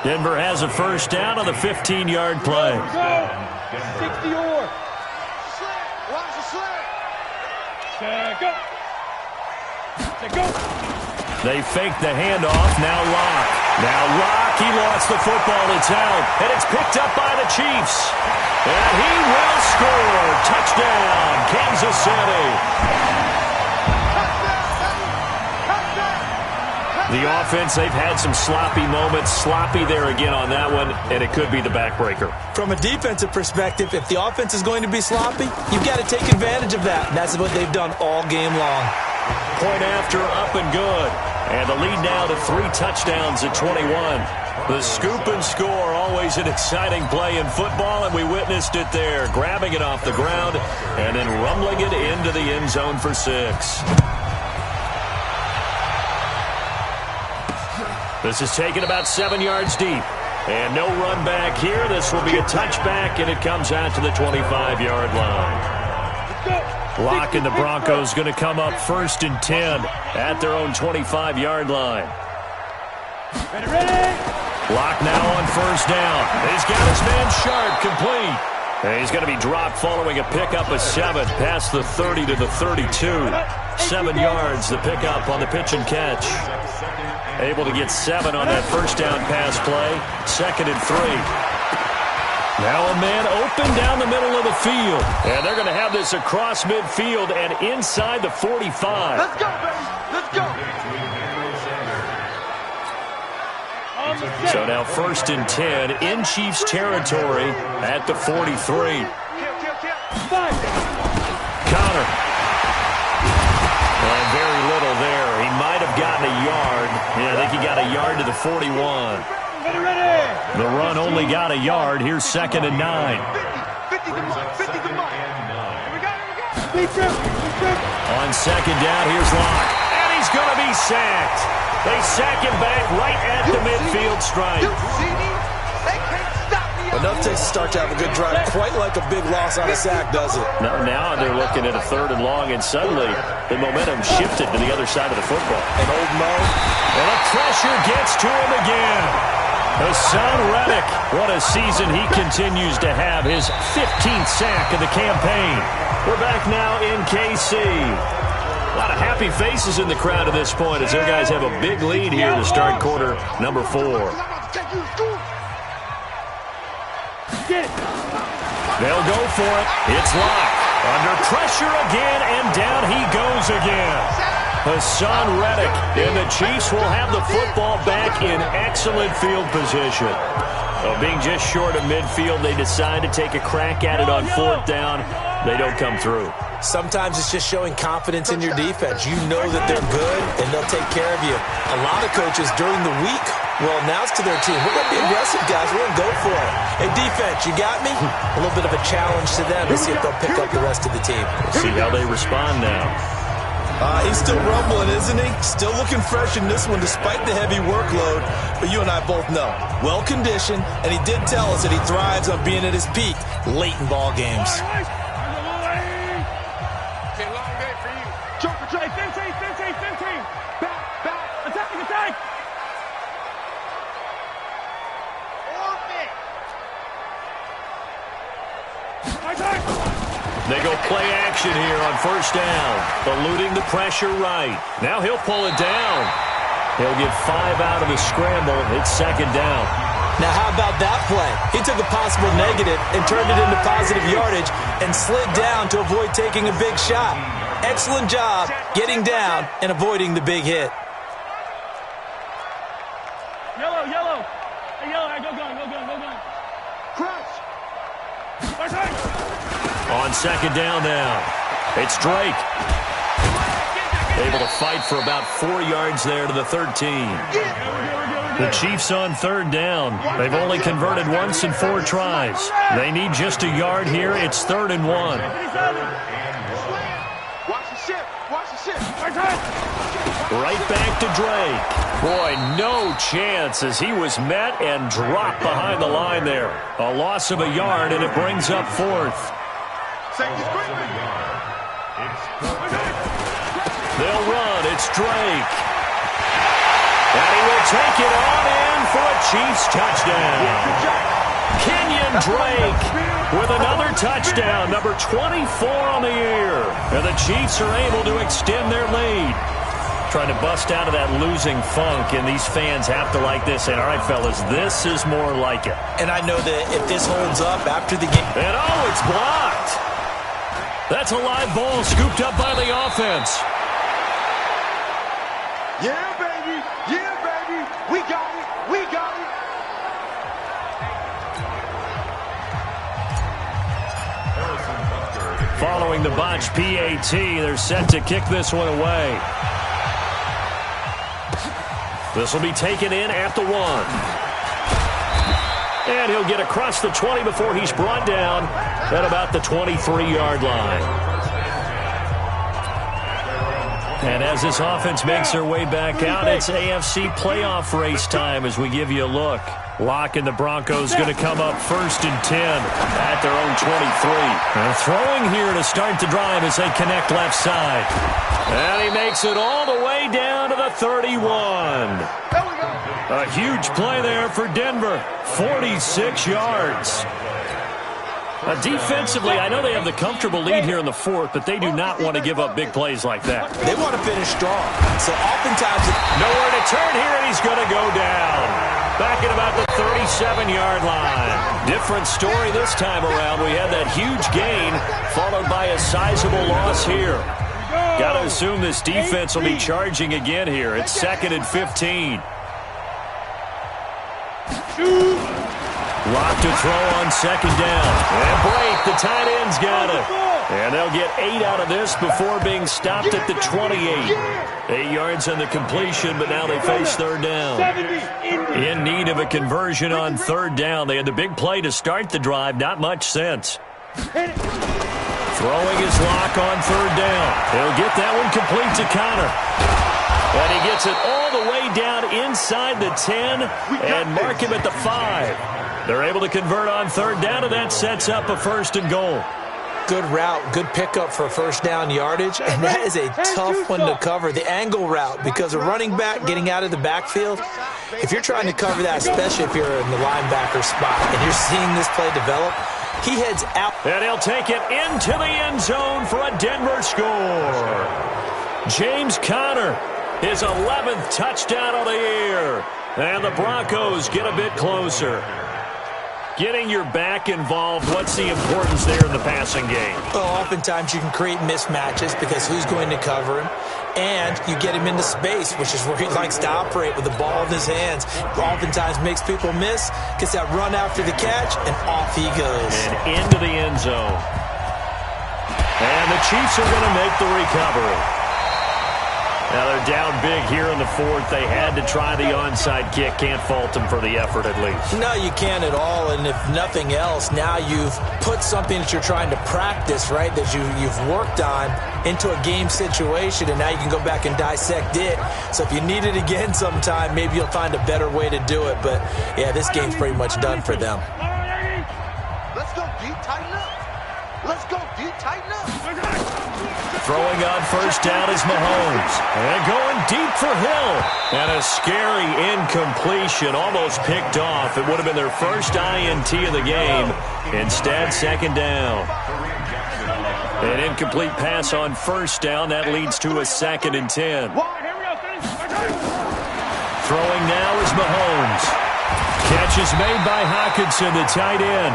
Denver has a first down on the 15-yard play. 60 or. Watch the slant. Go. They fake the handoff. Now Locke. He lost the football. It's out. And it's picked up by the Chiefs. And he will score. Touchdown, Kansas City. The offense, they've had some sloppy moments. Sloppy there again on that one, and it could be the backbreaker. From a defensive perspective, if the offense is going to be sloppy, you've got to take advantage of that. And that's what they've done all game long. Point after, up and good. And the lead now to 3 touchdowns at 21. The scoop and score, always an exciting play in football, and we witnessed it there. Grabbing it off the ground and then rumbling it into the end zone for 6. This is taken about 7 yards deep. And no run back here. This will be a touchback, and it comes out to the 25-yard line. Locke and the Broncos going to come up 1st and 10 at their own 25-yard line. Ready. Locke now on first down. He's got his man Sharp complete. And he's going to be dropped following a pickup of 7 past the 30 to the 32. 7 yards, the pickup on the pitch and catch. Able to get 7 on that first down pass play. 2nd and 3. Now a man open down the middle of the field. And they're going to have this across midfield and inside the 45. Let's go, baby. Let's go. So now 1st and 10 in Chiefs territory at the 43. Connor. And very little there. He might have gotten a yard. Yeah, I think he got a yard to the 41. Ready. The run only got a yard. Here's 2nd and 9. 50 the mark. Here we go. On 2nd down, here's Locke. And he's going to be sacked. They sack him back right at the midfield stripe. You see me? They can't stop me. Enough takes to start to have a good drive. Quite like a big loss on a sack, does it? Now they're looking at a 3rd and long, and suddenly the momentum shifted to the other side of the football. And old Mo. And the pressure gets to him again. Hassan Reddick, what a season he continues to have. His 15th sack of the campaign. We're back now in KC. A lot of happy faces in the crowd at this point as their guys have a big lead here to start quarter number 4. They'll go for it. It's locked. Under pressure again, and down he goes again. Hassan Reddick, and the Chiefs will have the football back in excellent field position. Being just short of midfield, they decide to take a crack at it on 4th down. They don't come through. Sometimes it's just showing confidence in your defense. You know that they're good, and they'll take care of you. A lot of coaches during the week will announce to their team, we're going to be aggressive, guys. We're going to go for it. Hey, defense, you got me? A little bit of a challenge to them to see if they'll pick up the rest of the team. We'll see how they respond now. He's still rumbling, isn't he? Still looking fresh in this one despite the heavy workload. But you and I both know, well-conditioned, and he did tell us that he thrives on being at his peak late in ball games. Jump for Trey, 15. Back, attack. They go play action here on 1st down, eluding the pressure right. Now he'll pull it down. He'll get 5 out of the scramble. It's 2nd down. Now how about that play? He took a possible negative and turned it into positive yardage and slid down to avoid taking a big shot. Excellent job getting down and avoiding the big hit. Yellow. Hey, yellow, go gun. Crouch. On 2nd down now, it's Drake. Able to fight for about 4 yards there to the 13. The Chiefs on 3rd down. They've only converted once in 4 tries. They need just a yard here. It's 3rd and 1. Watch the ship. Right back to Drake. Boy, no chance as he was met and dropped behind the line there. A loss of a yard, and it brings up 4th. They'll run. It's Drake. And he will take it on in for a Chiefs touchdown. Kenyon Drake with another touchdown, number 24 on the year. And the Chiefs are able to extend their lead. Trying to bust out of that losing funk, and these fans have to like this. And all right, fellas, this is more like it. And I know that if this holds up after the game. And it's blocked. That's a live ball scooped up by the offense. Yeah, baby. We got it. Following the botched PAT, they're set to kick this one away. This will be taken in at the 1. And he'll get across the 20 before he's brought down at about the 23-yard line. And as this offense makes their way back out, it's AFC playoff race time as we give you a look. Locke and the Broncos going to come up 1st and 10 at their own 23. They're throwing here to start the drive as they connect left side. And he makes it all the way down to the 31. A huge play there for Denver. 46 yards. Defensively, I know they have the comfortable lead here in the 4th, but they do not want to give up big plays like that. They want to finish strong. So oftentimes, nowhere to turn here, and he's going to go down. Back at about the 37-yard line. Different story this time around. We had that huge gain, followed by a sizable loss here. Got to assume this defense will be charging again here. It's 2nd and 15. Lock to throw on 2nd down. And Blake, the tight end's got it. And they'll get 8 out of this before being stopped at the 28. 8 yards on the completion, but now they face 3rd down. In need of a conversion on 3rd down. They had the big play to start the drive. Not much sense. Throwing his Lock on 3rd down. He'll get that one complete to Connor. And he gets it all the way down inside the 10 and mark him at the 5. They're able to convert on third down, and that sets up a 1st and goal. Good route, good pickup for first down yardage, and that is a tough one to cover, the angle route, because a running back getting out of the backfield, if you're trying to cover that, especially if you're in the linebacker spot and you're seeing this play develop, he heads out. And he'll take it into the end zone for a Denver score. James Conner, his 11th touchdown of the year, and the Broncos get a bit closer. Getting your back involved, what's the importance there in the passing game? Well, oftentimes you can create mismatches because who's going to cover him? And you get him into space, which is where he likes to operate with the ball in his hands. Oftentimes makes people miss, gets that run after the catch, and off he goes. And into the end zone. And the Chiefs are going to make the recovery. Now they're down big here in the 4th. They had to try the onside kick. Can't fault them for the effort at least. No, you can't at all. And if nothing else, now you've put something that you're trying to practice, right, that you've worked on into a game situation, and now you can go back and dissect it. So if you need it again sometime, maybe you'll find a better way to do it. But, yeah, this game's pretty much done for them. Let's go deep, tighten up. Let's go deep, tighten up. Throwing on first down is Mahomes. And going deep for Hill. And a scary incompletion, almost picked off. It would have been their first INT of the game. Instead, 2nd down. An incomplete pass on first down. That leads to a 2nd and 10. Throwing now is Mahomes. Catch is made by Hockenson, the tight end.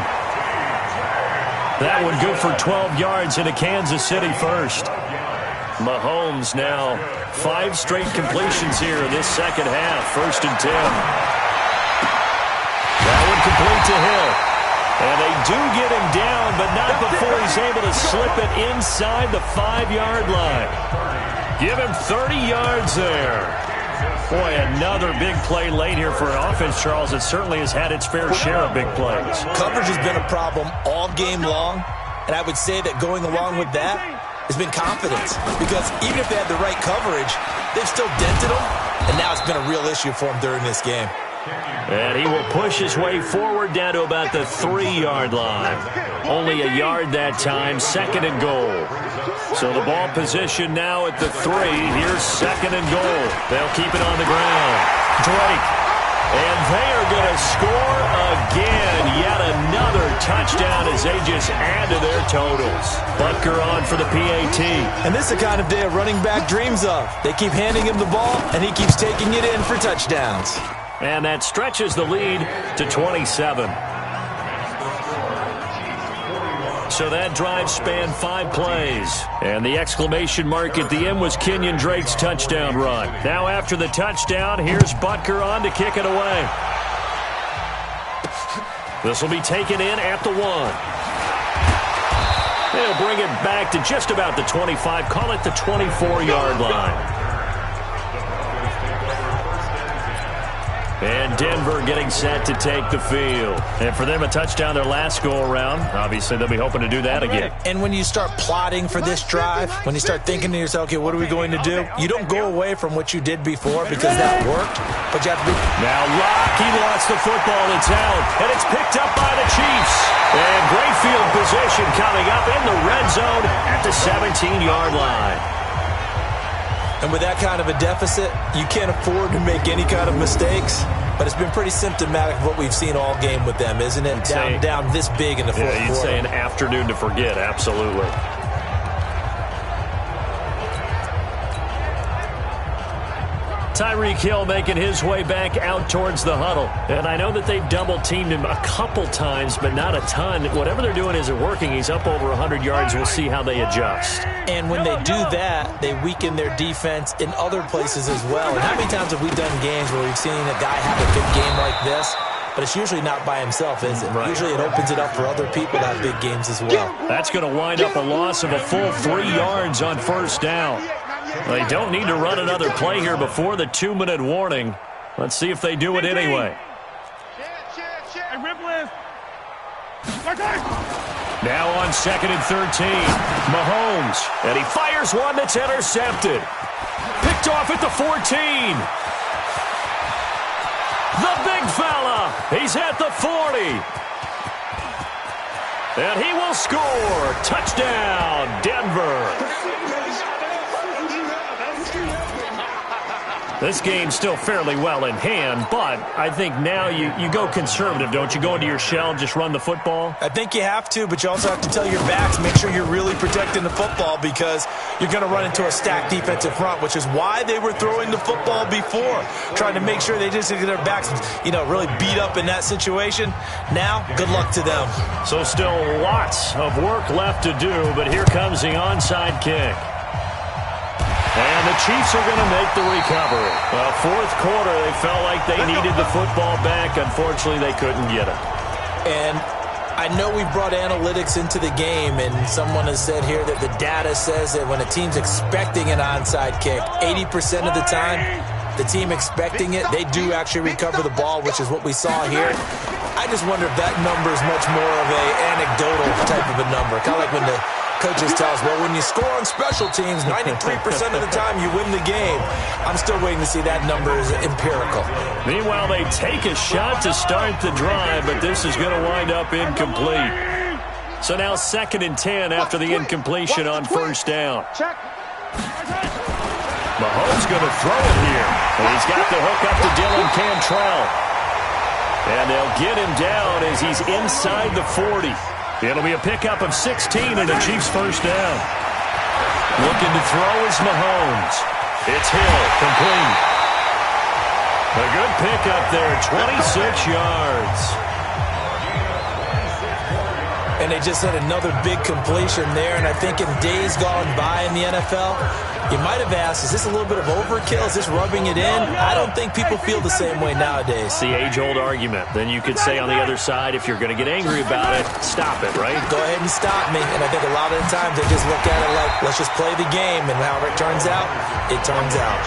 That one good for 12 yards into Kansas City first. Mahomes now 5 straight completions here in this second half. 1st and 10. That one complete to Hill. And they do get him down, but not before he's able to slip it inside the 5-yard line. Give him 30 yards there. Boy, another big play late here for an offense, Charles. It certainly has had its fair share of big plays. Coverage has been a problem all game long, and I would say that going along with that has been confidence, because even if they had the right coverage, they've still dented them, and now it's been a real issue for them during this game. And he will push his way forward down to about the 3-yard line. Only a yard that time, 2nd and goal. So the ball position now at the 3. Here's 2nd and goal. They'll keep it on the ground. Drake. And they are going to score again. Yet another touchdown as they just add to their totals. Butker on for the PAT. And this is the kind of day a running back dreams of. They keep handing him the ball, and he keeps taking it in for touchdowns. And that stretches the lead to 27. So that drive spanned 5 plays. And the exclamation mark at the end was Kenyon Drake's touchdown run. Now after the touchdown, here's Butker on to kick it away. This will be taken in at the 1. They'll bring it back to just about the 25. Call it the 24-yard line. And Denver getting set to take the field. And for them, a touchdown their last go-around. Obviously, they'll be hoping to do that again. And when you start plotting for this drive, when you start thinking to yourself, okay, what are we going to do? You don't go away from what you did before because that worked, but you have to be... Now Locke, he lost the football. It's out, and it's picked up by the Chiefs. And great field position coming up in the red zone at the 17-yard line. And with that kind of a deficit, you can't afford to make any kind of mistakes. But it's been pretty symptomatic of what we've seen all game with them, isn't it? Down this big in the fourth quarter. You'd say an afternoon to forget, absolutely. Tyreek Hill making his way back out towards the huddle. And I know that they've double-teamed him a couple times, but not a ton. Whatever they're doing isn't working. He's up over 100 yards. We'll see how they adjust. And when they do that, they weaken their defense in other places as well. And how many times have we done games where we've seen a guy have a good game like this? But it's usually not by himself, is it? Right. Usually it opens it up for other people to have big games as well. That's going to wind up a loss of a full 3 yards on first down. They don't need to run another play here before the 2-minute warning. Let's see if they do it anyway. Now on 2nd and 13, Mahomes, and he fires one that's intercepted. Picked off at the 14. The big fella, He's at the 40. And he will score. Touchdown, Denver. This game's still fairly well in hand, but I think now you go conservative, don't you? Go into your shell and just run the football? I think you have to, but you also have to tell your backs, make sure you're really protecting the football because you're going to run into a stacked defensive front, which is why they were throwing the football before, trying to make sure they just get their backs, really beat up in that situation. Now, good luck to them. So still lots of work left to do, but here comes the onside kick. And the Chiefs are going to make the recovery. Well, fourth quarter, they felt like they needed the football back. Unfortunately, they couldn't get it. And I know we've brought analytics into the game, and someone has said here that the data says that when a team's expecting an onside kick, 80% of the time, the team expecting it, they do actually recover the ball, which is what we saw here. I just wonder if that number is much more of an anecdotal type of a number. Kind of like when the coaches tell us, well, when you score on special teams, 93% of the time you win the game. I'm still waiting to see that number is empirical. Meanwhile, they take a shot to start the drive, but this is going to wind up incomplete. So now 2nd and 10 after the incompletion on first down. Mahomes going to throw it here. And he's got the hook up to Dylan Cantrell. And they'll get him down as he's inside the 40. It'll be a pickup of 16 and a Chiefs first down. Looking to throw is Mahomes. It's Hill, complete. A good pickup there, 26 yards. And they just had another big completion there. And I think in days gone by in the NFL, you might have asked, is this a little bit of overkill? Is this rubbing it in? I don't think people feel the same way nowadays. It's the age-old argument. Then you could say on the other side, if you're going to get angry about it, stop it, right? Go ahead and stop me. And I think a lot of the times they just look at it like, let's just play the game. And however it turns out, it turns out.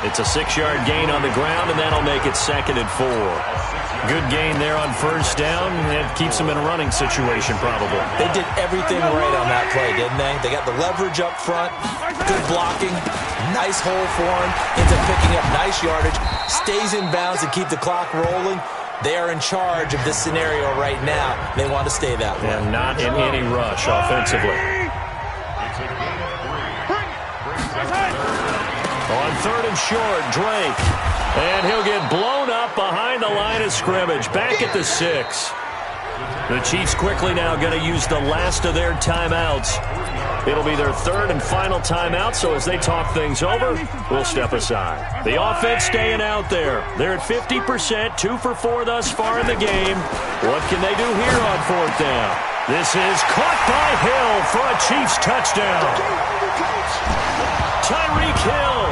It's a 6-yard gain on the ground, and that'll make it 2nd and 4. Good gain there on first down. It keeps them in a running situation, probably. They did everything right on that play, didn't they? They got the leverage up front, good blocking, nice hole for him, ends up picking up nice yardage, stays in bounds to keep the clock rolling. They are in charge of this scenario right now. They want to stay that way. And not in any rush offensively. On 3rd and short, Drake. And he'll get blown up behind the line of scrimmage. Back at the 6. The Chiefs quickly now going to use the last of their timeouts. It'll be their 3rd and final timeout, so as they talk things over, we'll step aside. The offense staying out there. They're at 50%, 2 for 4 thus far in the game. What can they do here on 4th down? This is caught by Hill for a Chiefs touchdown. Tyreek Hill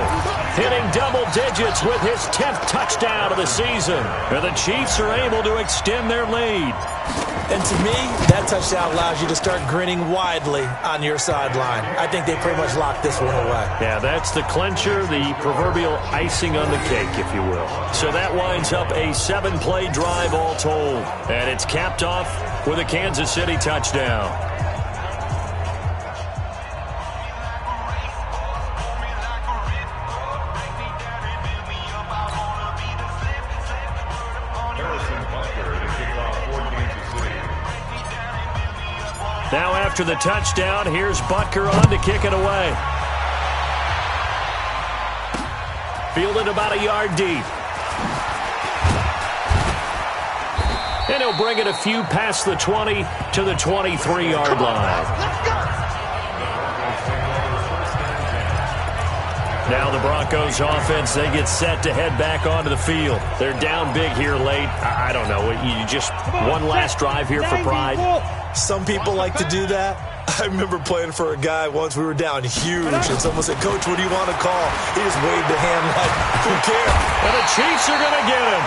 hitting double digits with his 10th touchdown of the season. And the Chiefs are able to extend their lead. And to me, that touchdown allows you to start grinning widely on your sideline. I think they pretty much locked this one away. Yeah, that's the clincher, the proverbial icing on the cake, if you will. So that winds up a 7-play drive all told. And it's capped off with a Kansas City touchdown. Now after the touchdown, here's Butker on to kick it away. Fielded about a yard deep. And he'll bring it a few past the 20 to the 23-yard line. Now the Broncos offense, they get set to head back onto the field. They're down big here late. I don't know. You just one last drive here for pride. Some people like to do that. I remember playing for a guy once. We were down huge, and someone said, Coach, what do you want to call? He just waved a hand like, who cares? And the Chiefs are going to get him.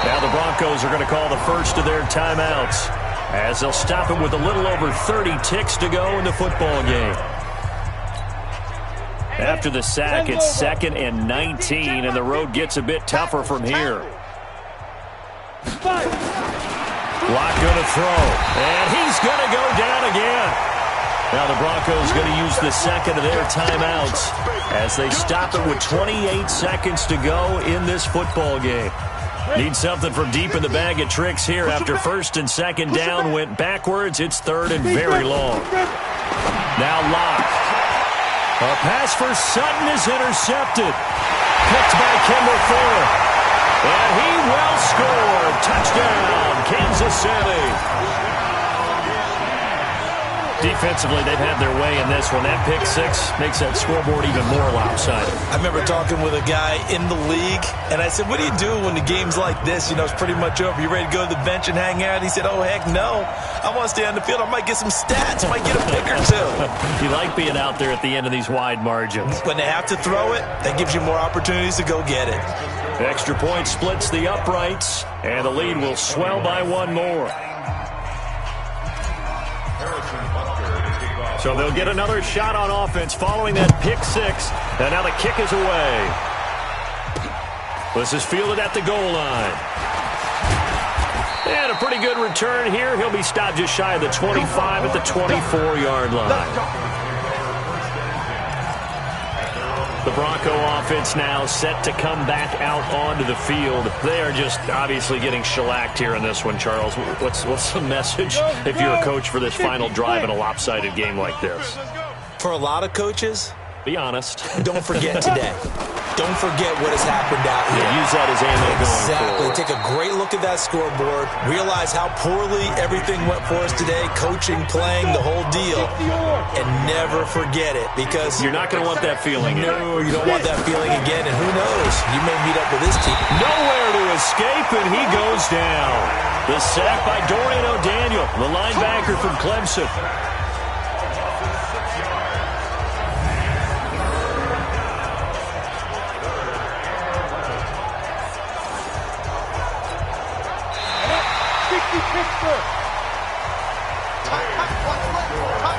Now the Broncos are going to call the first of their timeouts as they'll stop it with a little over 30 ticks to go in the football game. After the sack, it's 2nd and 19, and the road gets a bit tougher from here. Lock going to throw, and he's going to go down again. Now the Broncos going to use the second of their timeouts as they stop it with 28 seconds to go in this football game. Need something from deep in the bag of tricks here after first and second down went backwards. It's third and very long. Now Locke. A pass for Sutton is intercepted. Picked by Kendall Fuller. And he will score. Touchdown, Kansas City. Defensively, they've had their way in this one. That pick six makes that scoreboard even more lopsided. I remember talking with a guy in the league, and I said, what do you do when the game's like this? You know, it's pretty much over. You ready to go to the bench and hang out? He said, oh, heck no. I want to stay on the field. I might get some stats. I might get a pick or two. You like being out there at the end of these wide margins. When they have to throw it, that gives you more opportunities to go get it. Extra point splits the uprights, and the lead will swell by one more. So they'll get another shot on offense following that pick six. And now the kick is away. This is fielded at the goal line. And a pretty good return here. He'll be stopped just shy of the 25 at the 24-yard line. The Bronco offense now set to come back out onto the field. They are just obviously getting shellacked here in this one, Charles. What's the message if you're a coach for this final drive in a lopsided game like this? For a lot of coaches, be honest. Don't forget today. Don't forget what has happened out here. Yeah, use that as ammo going forward. Take a great look at that scoreboard. Realize how poorly everything went for us today. Coaching, playing, the whole deal. And never forget it, because you're not going to want that feeling. No, you don't want that feeling again. And who knows? You may meet up with this team. Nowhere to escape, and he goes down. The sack by Dorian O'Daniel, the linebacker from Clemson.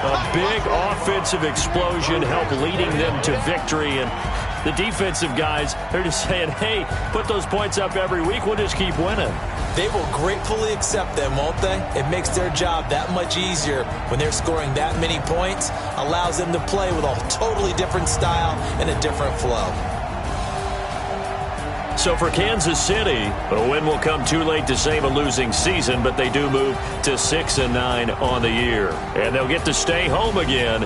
A big offensive explosion helped leading them to victory, and the defensive guys, they're just saying, hey, put those points up every week, we'll just keep winning. They will gratefully accept them, won't they? It makes their job that much easier when they're scoring that many points, allows them to play with a totally different style and a different flow. So for Kansas City, a win will come too late to save a losing season, but they do move to 6-9 on the year. And they'll get to stay home again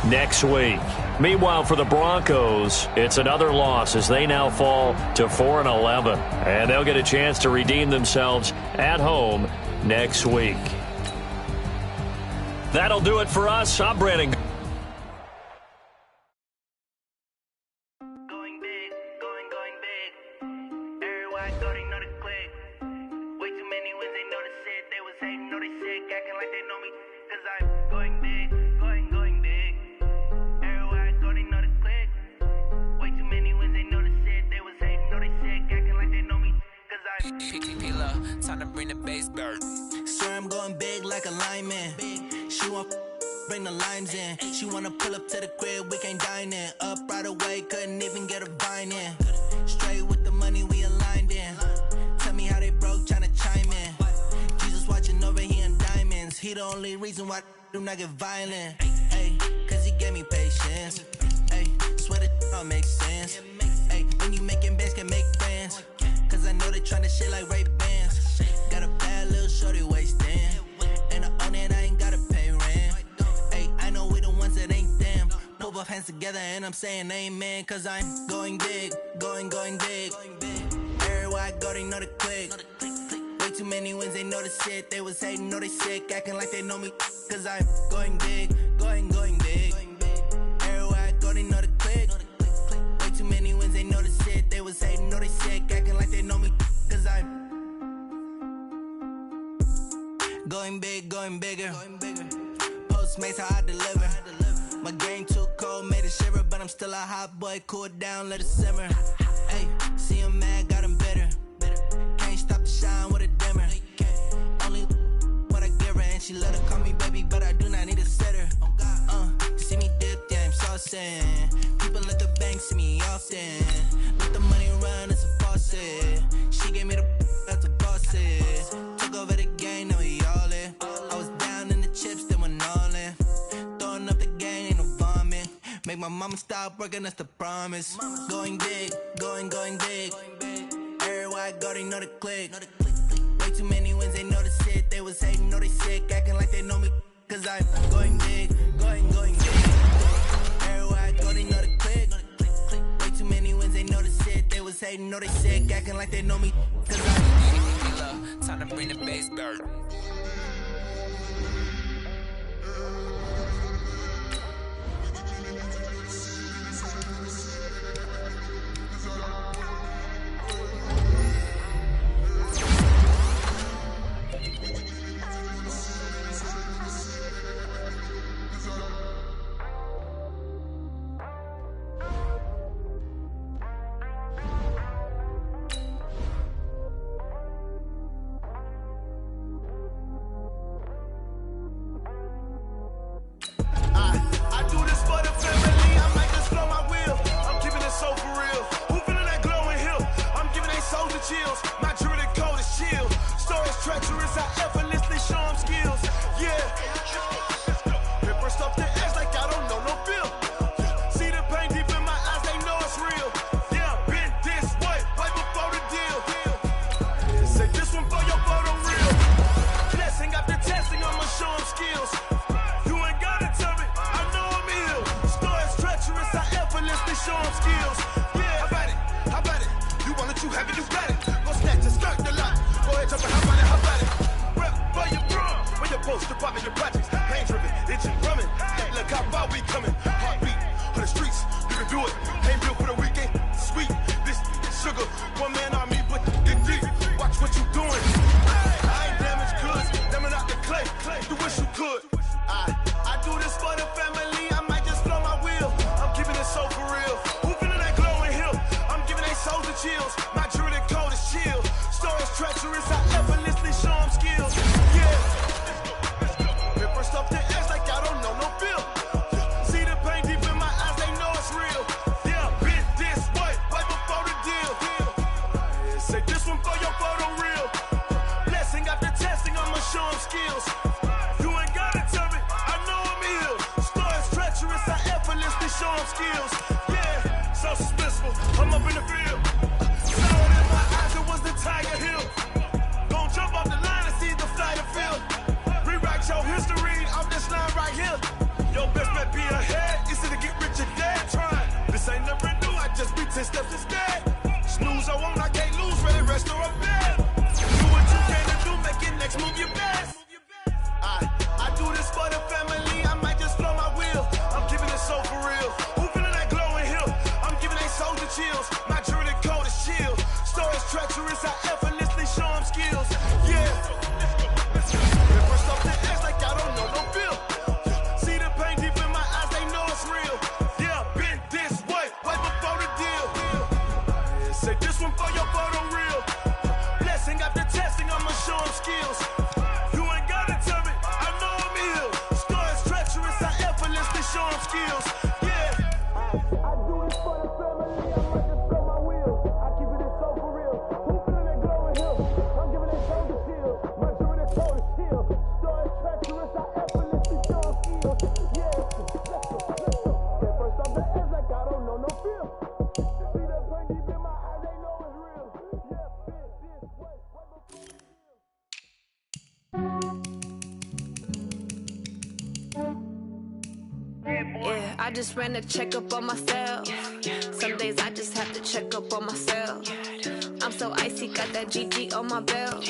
next week. Meanwhile, for the Broncos, it's another loss as they now fall to 4-11. And they'll get a chance to redeem themselves at home next week. That'll do it for us. I'm Brandon. Time to bring the bass back. Swear I'm going big like a lineman. She want bring the limes in. She wanna pull up to the crib, we can't dine in. Up right away, couldn't even get a vine in. Straight with the money we aligned in. Tell me how they broke, tryna chime in. Jesus watching over here in diamonds. He the only reason why I do not get violent. Ay, cause he gave me patience. Ay, swear that all makes sense. Ay, when you making bands can make friends. Cause I know they tryna shit like Ray Bans. Got a bad little shorty wasting. And I own it, I ain't gotta pay rent. Ay, I know we the ones that ain't them. Pull both hands together and I'm saying amen. Cause I'm going big, going big. Everywhere I go, they know the click. Way too many wins, they know the shit. They was hating, know they sick, acting like they know me. Cause I'm going big, going big. Everywhere I go, they know the click. Way too many wins, they know the shit. They was hating, know they sick, acting like they know me. Cause I'm going big, going bigger. Postmates how I deliver. My game too cold, made it shiver, but I'm still a hot boy. Cool down, let it simmer. Hey, see him mad, got him bitter. Can't stop the shine with a dimmer. Only what I give her, and she let her call me baby, but I do not need a sitter. See me dip, yeah, I'm saucing. People at the bank see me often. Let the money run, it's a faucet. She gave me the that's a boss it. Took over the game, now we all in. I was down in the chips, then went all in. Throwing up Make my mama stop working, that's the promise. Going big, going big. Everywhere I go, they know the click. Way too many wins, they know the shit. They was hating, know they sick, acting like they know me. Cause I'm going big, going big. Everywhere I go, they know the click. Way too many wins, they know the shit. They was hating, know they sick, acting like they know me. Cause I'm time to bring the bass back. I just ran a checkup on myself. Some days I just have to check up on myself. I'm so icy, got that GG on my belt.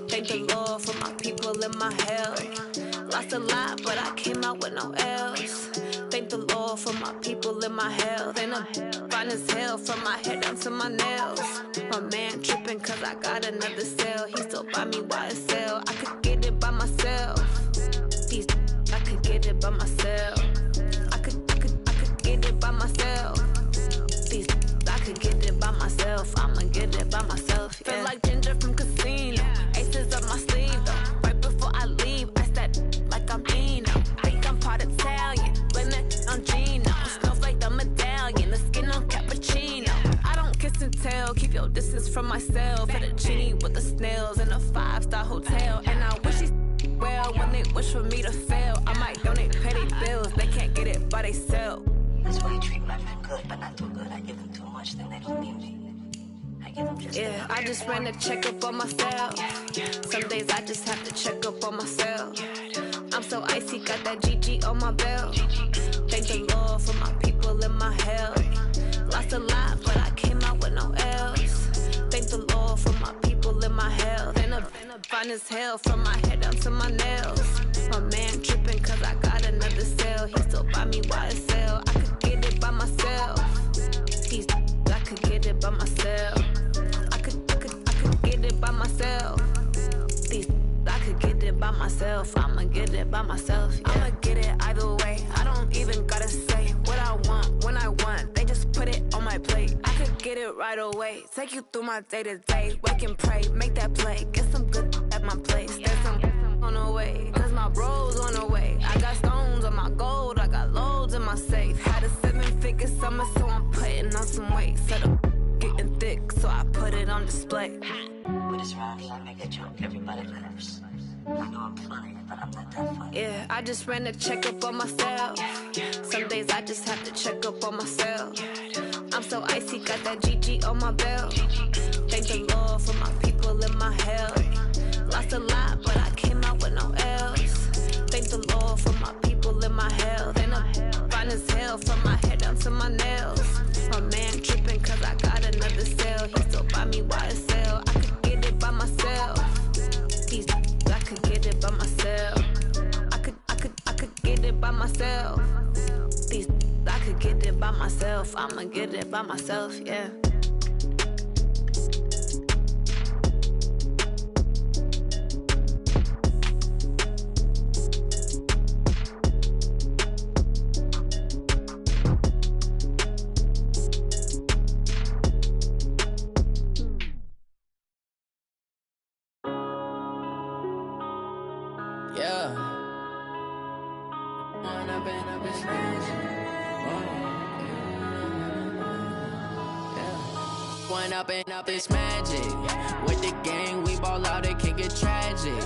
Thank the Lord for my people in my health. Lost a lot, but I came out with no L's. Thank the Lord for my people in my health. And I'm fine as hell from my head down to my nails. My man tripping cause I got another cell. He still buy me YSL. I could get it by myself. I could get it by myself. I could get it by myself. I could get it by myself. I'ma get it by myself. Yeah. Feel like Ginger from Casino. Aces up my sleeve though. Right before I leave, I said like I'm Eno. Think I'm part Italian. Blame it on Gino. Smells like the medallion. The skin on cappuccino. I don't kiss and tell. Keep your distance from myself. At a genie with the snails in a 5-star hotel. And I wish he's well when they wish for me to fail. I might donate petty bills. They can't get it by themselves. That's why I treat my men good, but not too good. I give them too much, then they don't need me. I give them just enough. I just ran a checkup on myself. Some days I just have to check up on myself. I'm so icy, got that GG on my belt. Thank the Lord for my people in my health. Lost a lot, but I came out with no else. Thank the Lord for my people in my health. And I'm fine as hell from my head down to my nails. My man tripping cause I got another cell. He still buy me YSL. I could get it by myself. I could get it by myself. I could get it by myself. I could get it by myself. I'ma get it by myself. Yeah. I'ma get it either way. I don't even gotta say what I want when I want. They just put it on my plate. I could get it right away. Take you through my day to day. Wake and pray, make that play. Get some good at my place. There's some on the way. Cause my bro's on the way. I got stones on my gold. I got loads in my safe. Had a 7-figure summer, so I'm putting on some weight. Set up getting thick, so I put it on display. With this round here, I make a joke, everybody laughs. I know I'm funny, but I'm not that funny. Yeah, I just ran a checkup on myself. Some days I just have to check up on myself. I'm so icy, got that GG on my belt. Thank the Lord for my people in my health. Lost a lot, but I came out with no else. Thank the Lord for my people in my health. And I'm fine as hell from my head down to my nails. My man tripping cause I got another cell. He still buy me YSL. I could get it by myself. I could get it by myself. I could get it by myself. I could get it by myself. I'ma get it by myself, yeah. Up this magic. With the gang, we ball out, it can get tragic.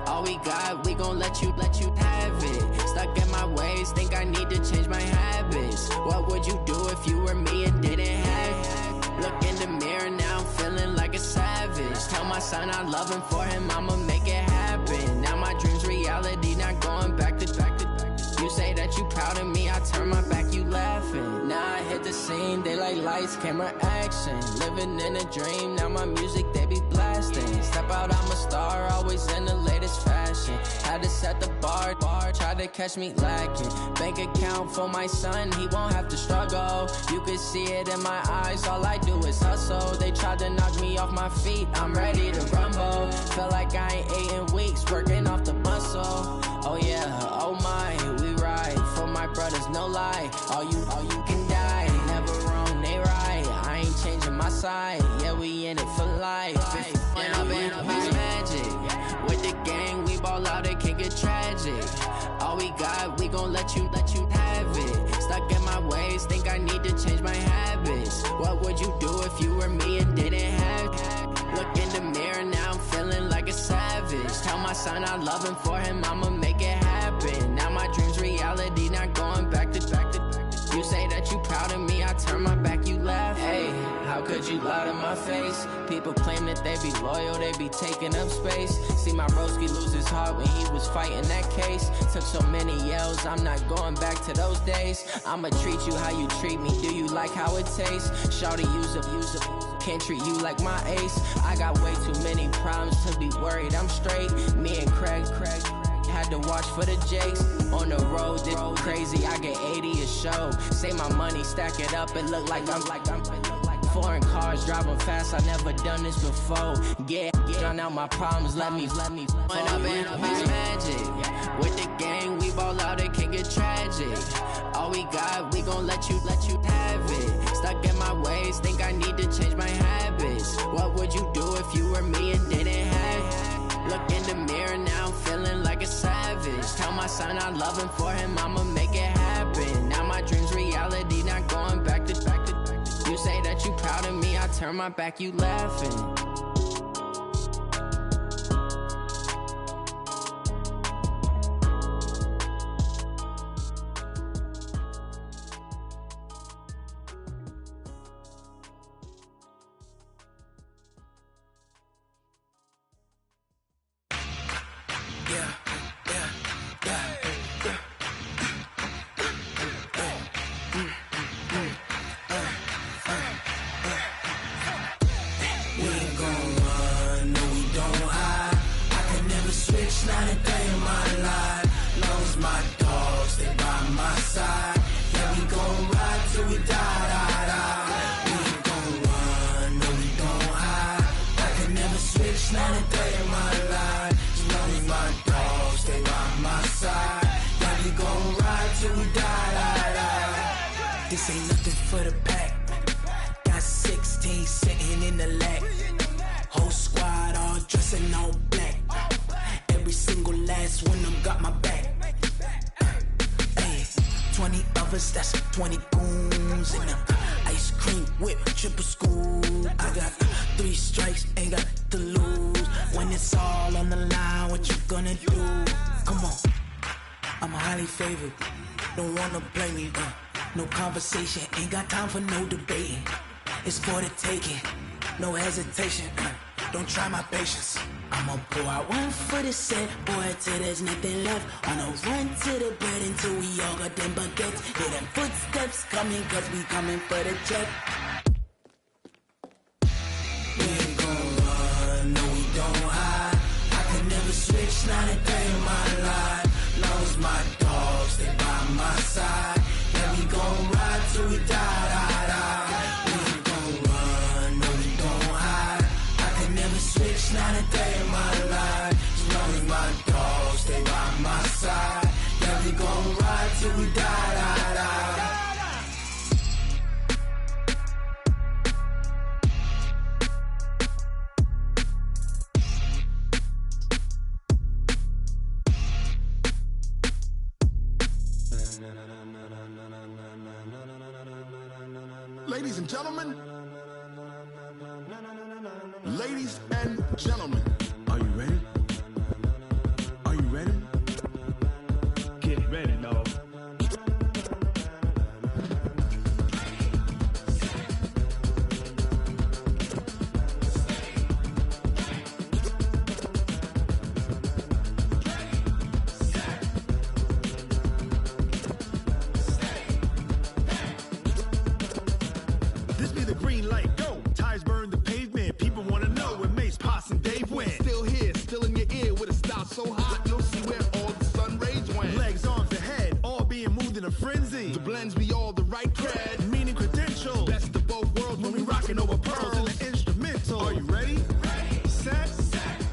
All we got, we gon' let you have it. Stuck in my ways, think I need to change my habits. What would you do if you were me and didn't have it? Look in the mirror, now I'm feeling like a savage. Tell my son I love him, for him I'ma make it happen. Now my dream's reality, not going back to. You say that you proud of me, I turn my back, you laughing. Now I hit the scene, they like lights, camera, action. Living in a dream, now my music, they be blasting. Step out, I'm a star, always in the latest fashion. Had to set the bar, try to catch me lacking. Bank account for my son, he won't have to struggle. You can see it in my eyes, all I do is hustle. They tried to knock me off my feet, I'm ready to rumble. Feel like I ain't ate in weeks, working off the muscle. Oh yeah, oh my, we ride for my brothers, no lie. All you can die, never wrong, they right. I ain't changing my side, yeah, we in it for life. When up it's magic. With the gang, we ball out, it can get tragic. All we got, we gon' let you have it. Stuck in my ways, think I need to change my habits. What would you do if you were me and didn't have it? Look in the mirror, now I'm feeling like a savage. Tell my son I love him, for him I'ma make it happen. Now my dream's reality, not going back to. You say that you proud of me, I turn my back, you laugh. Hey, how could you lie to my face? People claim that they be loyal, they be taking up space. See my broski lose his heart when he was fighting that case. Took so many yells, I'm not going back to those days. I'ma treat you how you treat me, do you like how it tastes? Shawty, use up, can't treat you like my ace. I got way too many problems to be worried, I'm straight. Me and Craig had to watch for the Jakes. On the road, this crazy, I get 80 a show. Say my money, stack it up, it look like I'm foreign cars, driving fast, I never done this before. Get drown out my problems, let me When up it's magic. With the gang, we ball out, it can get tragic. All we got, we gon' let you have it. Stuck in my ways, think I need to change my habits. What would you do if you were me and didn't have it? Look in the mirror, now I'm feeling like a savage. Tell my son I love him, for him I'ma make it happen. Now my dream's reality, not going back to. You say that you proud of me, I turn my back, you laughing. This ain't nothing for the pack. Got 16 sitting in the lap. Whole squad all dressing all black. Every single last one of them got my back. 20 of us, that's 20 goons in the ice cream whip, triple scoop. I got 3 strikes, ain't got to lose. When it's all on the line, what you gonna do? Come on, I'm highly favored. Don't wanna blame me, no conversation, ain't got time for no debating. It's for the taking, no hesitation, don't try my patience. I'ma pour out one for the set, boy, till there's nothing left. On a run to the bed until we all got them baguettes. Hear them footsteps coming, cause we coming for the check. We ain't gon' run, no we don't hide. I can never switch, not a day in my life. Long as my dogs, they by my side. Yeah, we gon' ride till we die, die, die. We ain't gon' run, no we don't hide. I can never switch, not a day in my life. As long as my dogs, they by my side. Yeah, we gon' ride till we die, die, die. Ladies and gentlemen, ladies and gentlemen, are you ready? Are you ready? Get ready, dog. This be the green light, go. Tires burn the pavement. People wanna know where Mace, Poss, and Dave went. Still here, still in your ear with a style so hot, you'll see where all the sun rays went. Legs, arms, and head, all being moved in a frenzy. The blends be all the right cred, meaning credentials. Best of both worlds when we rockin' over pearls in the instrumental. Are you ready? Set,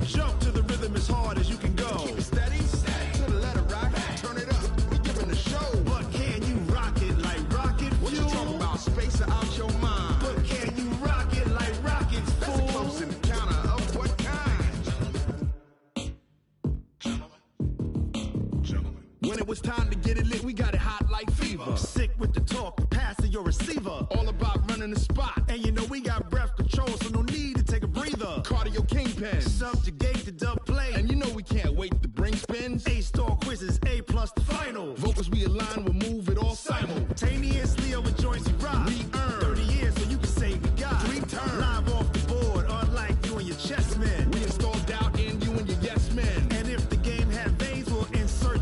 jump to the rhythm as hard as you can go. Keep it steady, to the letter rock, turn it up, we giving the show. But can you rock it like rocket fuel? What you talking about, space or out your mind? But can you rock it like rockets, fool? That's a close encounter of what kind? When it was time to get it lit, we got it hot like fever. Sick with the talk, passing your receiver. All about running the spot. And you know we got breath control, so no need to take a breather. Cardio kingpin, subjugate the dub play. And you know we can't wait to bring spins. A-star quizzes, A+ the final. Vocals we align, we'll move it all simultaneously over joints we rock. We earn 30 years, so you can say we got 3 turns. Live off the board, unlike you and your chess men. We install doubt in you and your yes men. And if the game had veins, we'll insert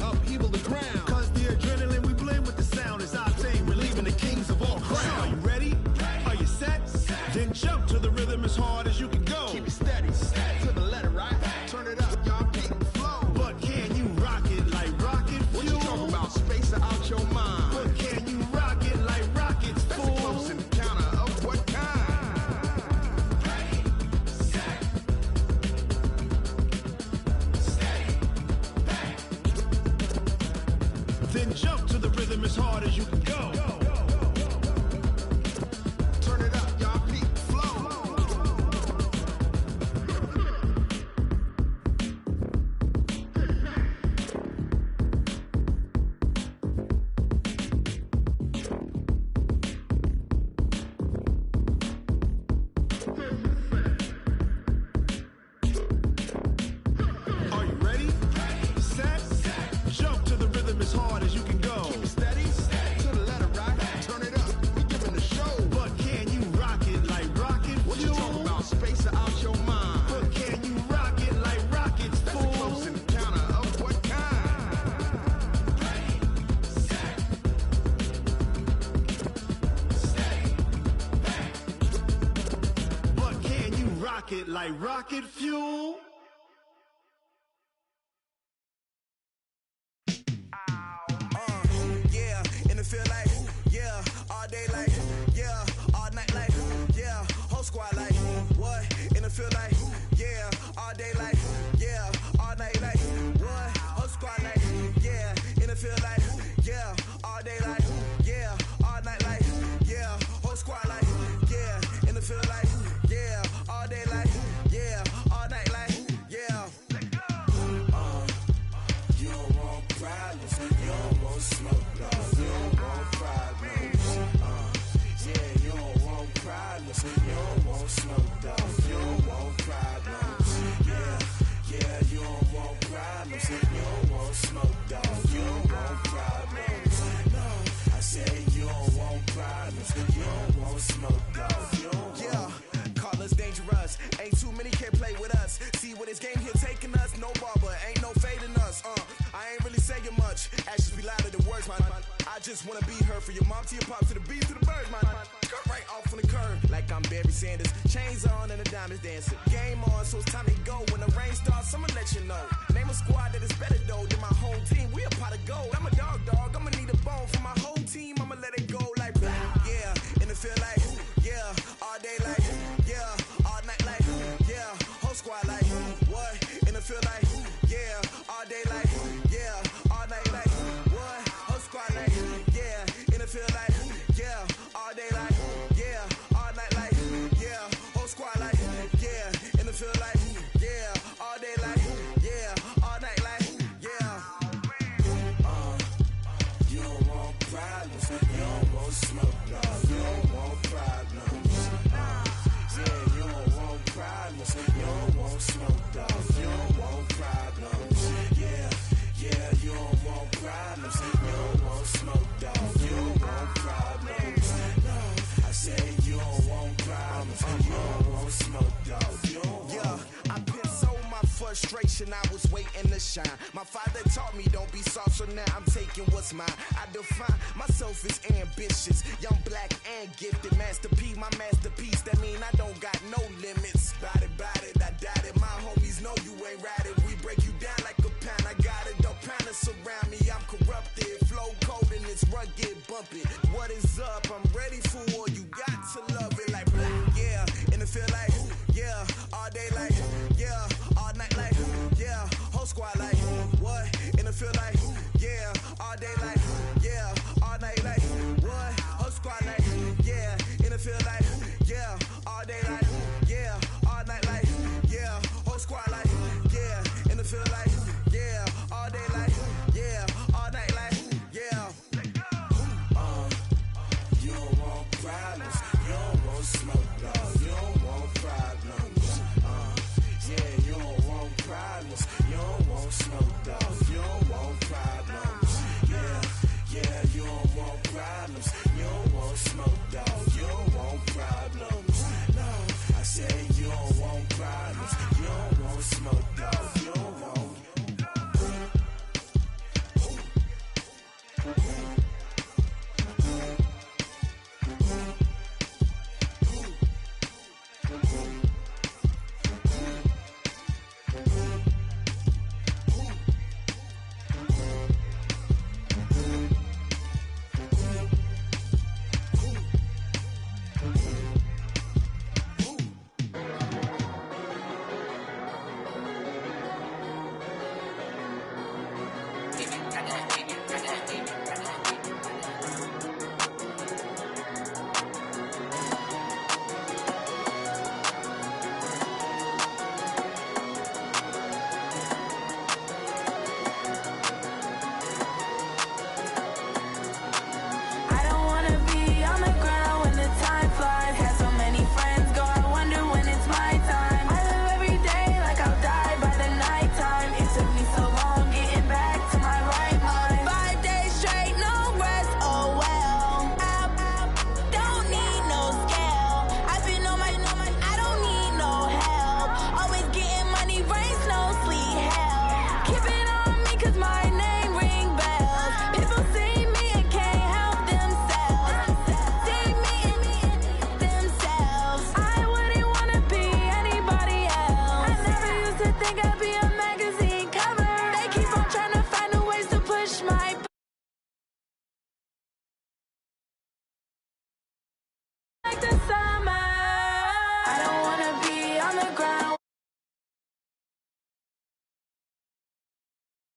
upheaval the ground. Cause the adrenaline we blend with the sound is our thing. We're leaving the kings of all crowns. Are you ready? Are you set? Then jump to the rhythm as hard as you can go. Keep it steady, to the letter right. Turn it up, y'all keep the flow. But can you rock it like rocket fuel? What you talking about, space or out your mind? But can you rock it like rockets, fool? That's a close encounter of what kind? Then jump to the rhythm as hard as you can go. Turn it up, y'all keep the flow. Are you ready? Set, jump to the rhythm as hard as you can go. Keep it steady, to the letter right. Turn it up, we giving the show. But can you rock it like rocket fuel? What you talking about, space or out your mind? But can you rock it like rockets, fool? That's a close encounter of what kind? But can you rock it like rocket fuel? Yeah, and it feel like, yeah, all day like, yeah, all night like, yeah, whole squad like, what? And it feel like, yeah, all day like, yeah, all night like, what? Whole squad like, yeah, and it feel like, yeah, all day like, yeah, all problems. You don't want smoke, dog. You don't want problems. Yeah, you don't want problems. You don't want smoke, dog. You don't want problems. Yeah, you don't want problems. You don't want smoke, dog. You don't want problems. No, I said you don't want problems. You don't want smoke, dog. You don't want. Call us dangerous. Ain't too many can play with us. See where this game here taking us. No barber, ain't no fading us. I ain't really saying much. Actions be louder than words, man. I just wanna be heard. For your mom to your pop to the bees to the birds, man. Cut right off on the curb like I'm Barry Sanders. Chains on and the diamonds dancing. Game on, so it's time to go. When the rain starts, I'ma let you know. Name a squad that is better though than my home team. We a pot of gold. I'm a dog. I'ma need a bone for my whole team. I'ma let it go like yeah, and it feel like yeah, all day like yeah, all night like yeah, whole squad like what? And it feel like yeah, all day like yeah, all night like what? Whole squad like yeah, and it feel like yeah, all day like yeah, all night like yeah, whole squad like yeah, and it feel like yeah, all day like yeah, all night like yeah. You don't want problems, you don't want smoke, dog. You don't want problems. Yeah, you don't want problems, you don't want smoke, dog. You don't want problems. Yeah, you don't want problems, you don't want smoke, dog. You don't want problems. No, I said you don't want problems, you don't want smoke, dog. You don't want. I been so my frustration, I was waiting to shine. My father taught me don't be soft, so now I'm taking what's mine. I define myself as ambitious, young, black, and gifted. Master P, my masterpiece, that mean I don't got no limits. Bout it, I doubt it. My homies know you ain't ride it. We break you down like a pound. I got it, don't pound to surround me. I'm corrupted, flow cold and it's rugged, bumping. What is up? I'm ready for war. You got to love it like yeah, and it feel like yeah, all day like yeah, all night like yeah, whole squad like what? And it feel like yeah, all day like yeah, all night like what? Whole squad like yeah, and it feel like yeah, all day like yeah, all night like yeah, whole squad like yeah, and it feel like yeah, all day like yeah, all night like yeah. You don't want problems, you don't want smoke, dog. You don't want problems. Yeah, you don't want problems, you don't want smoke, dog. You don't want problems. Yeah, you don't want problems, you don't want smoke, dog. You don't want problems. No, I said you don't want problems, you don't want smoke, dog. You don't want.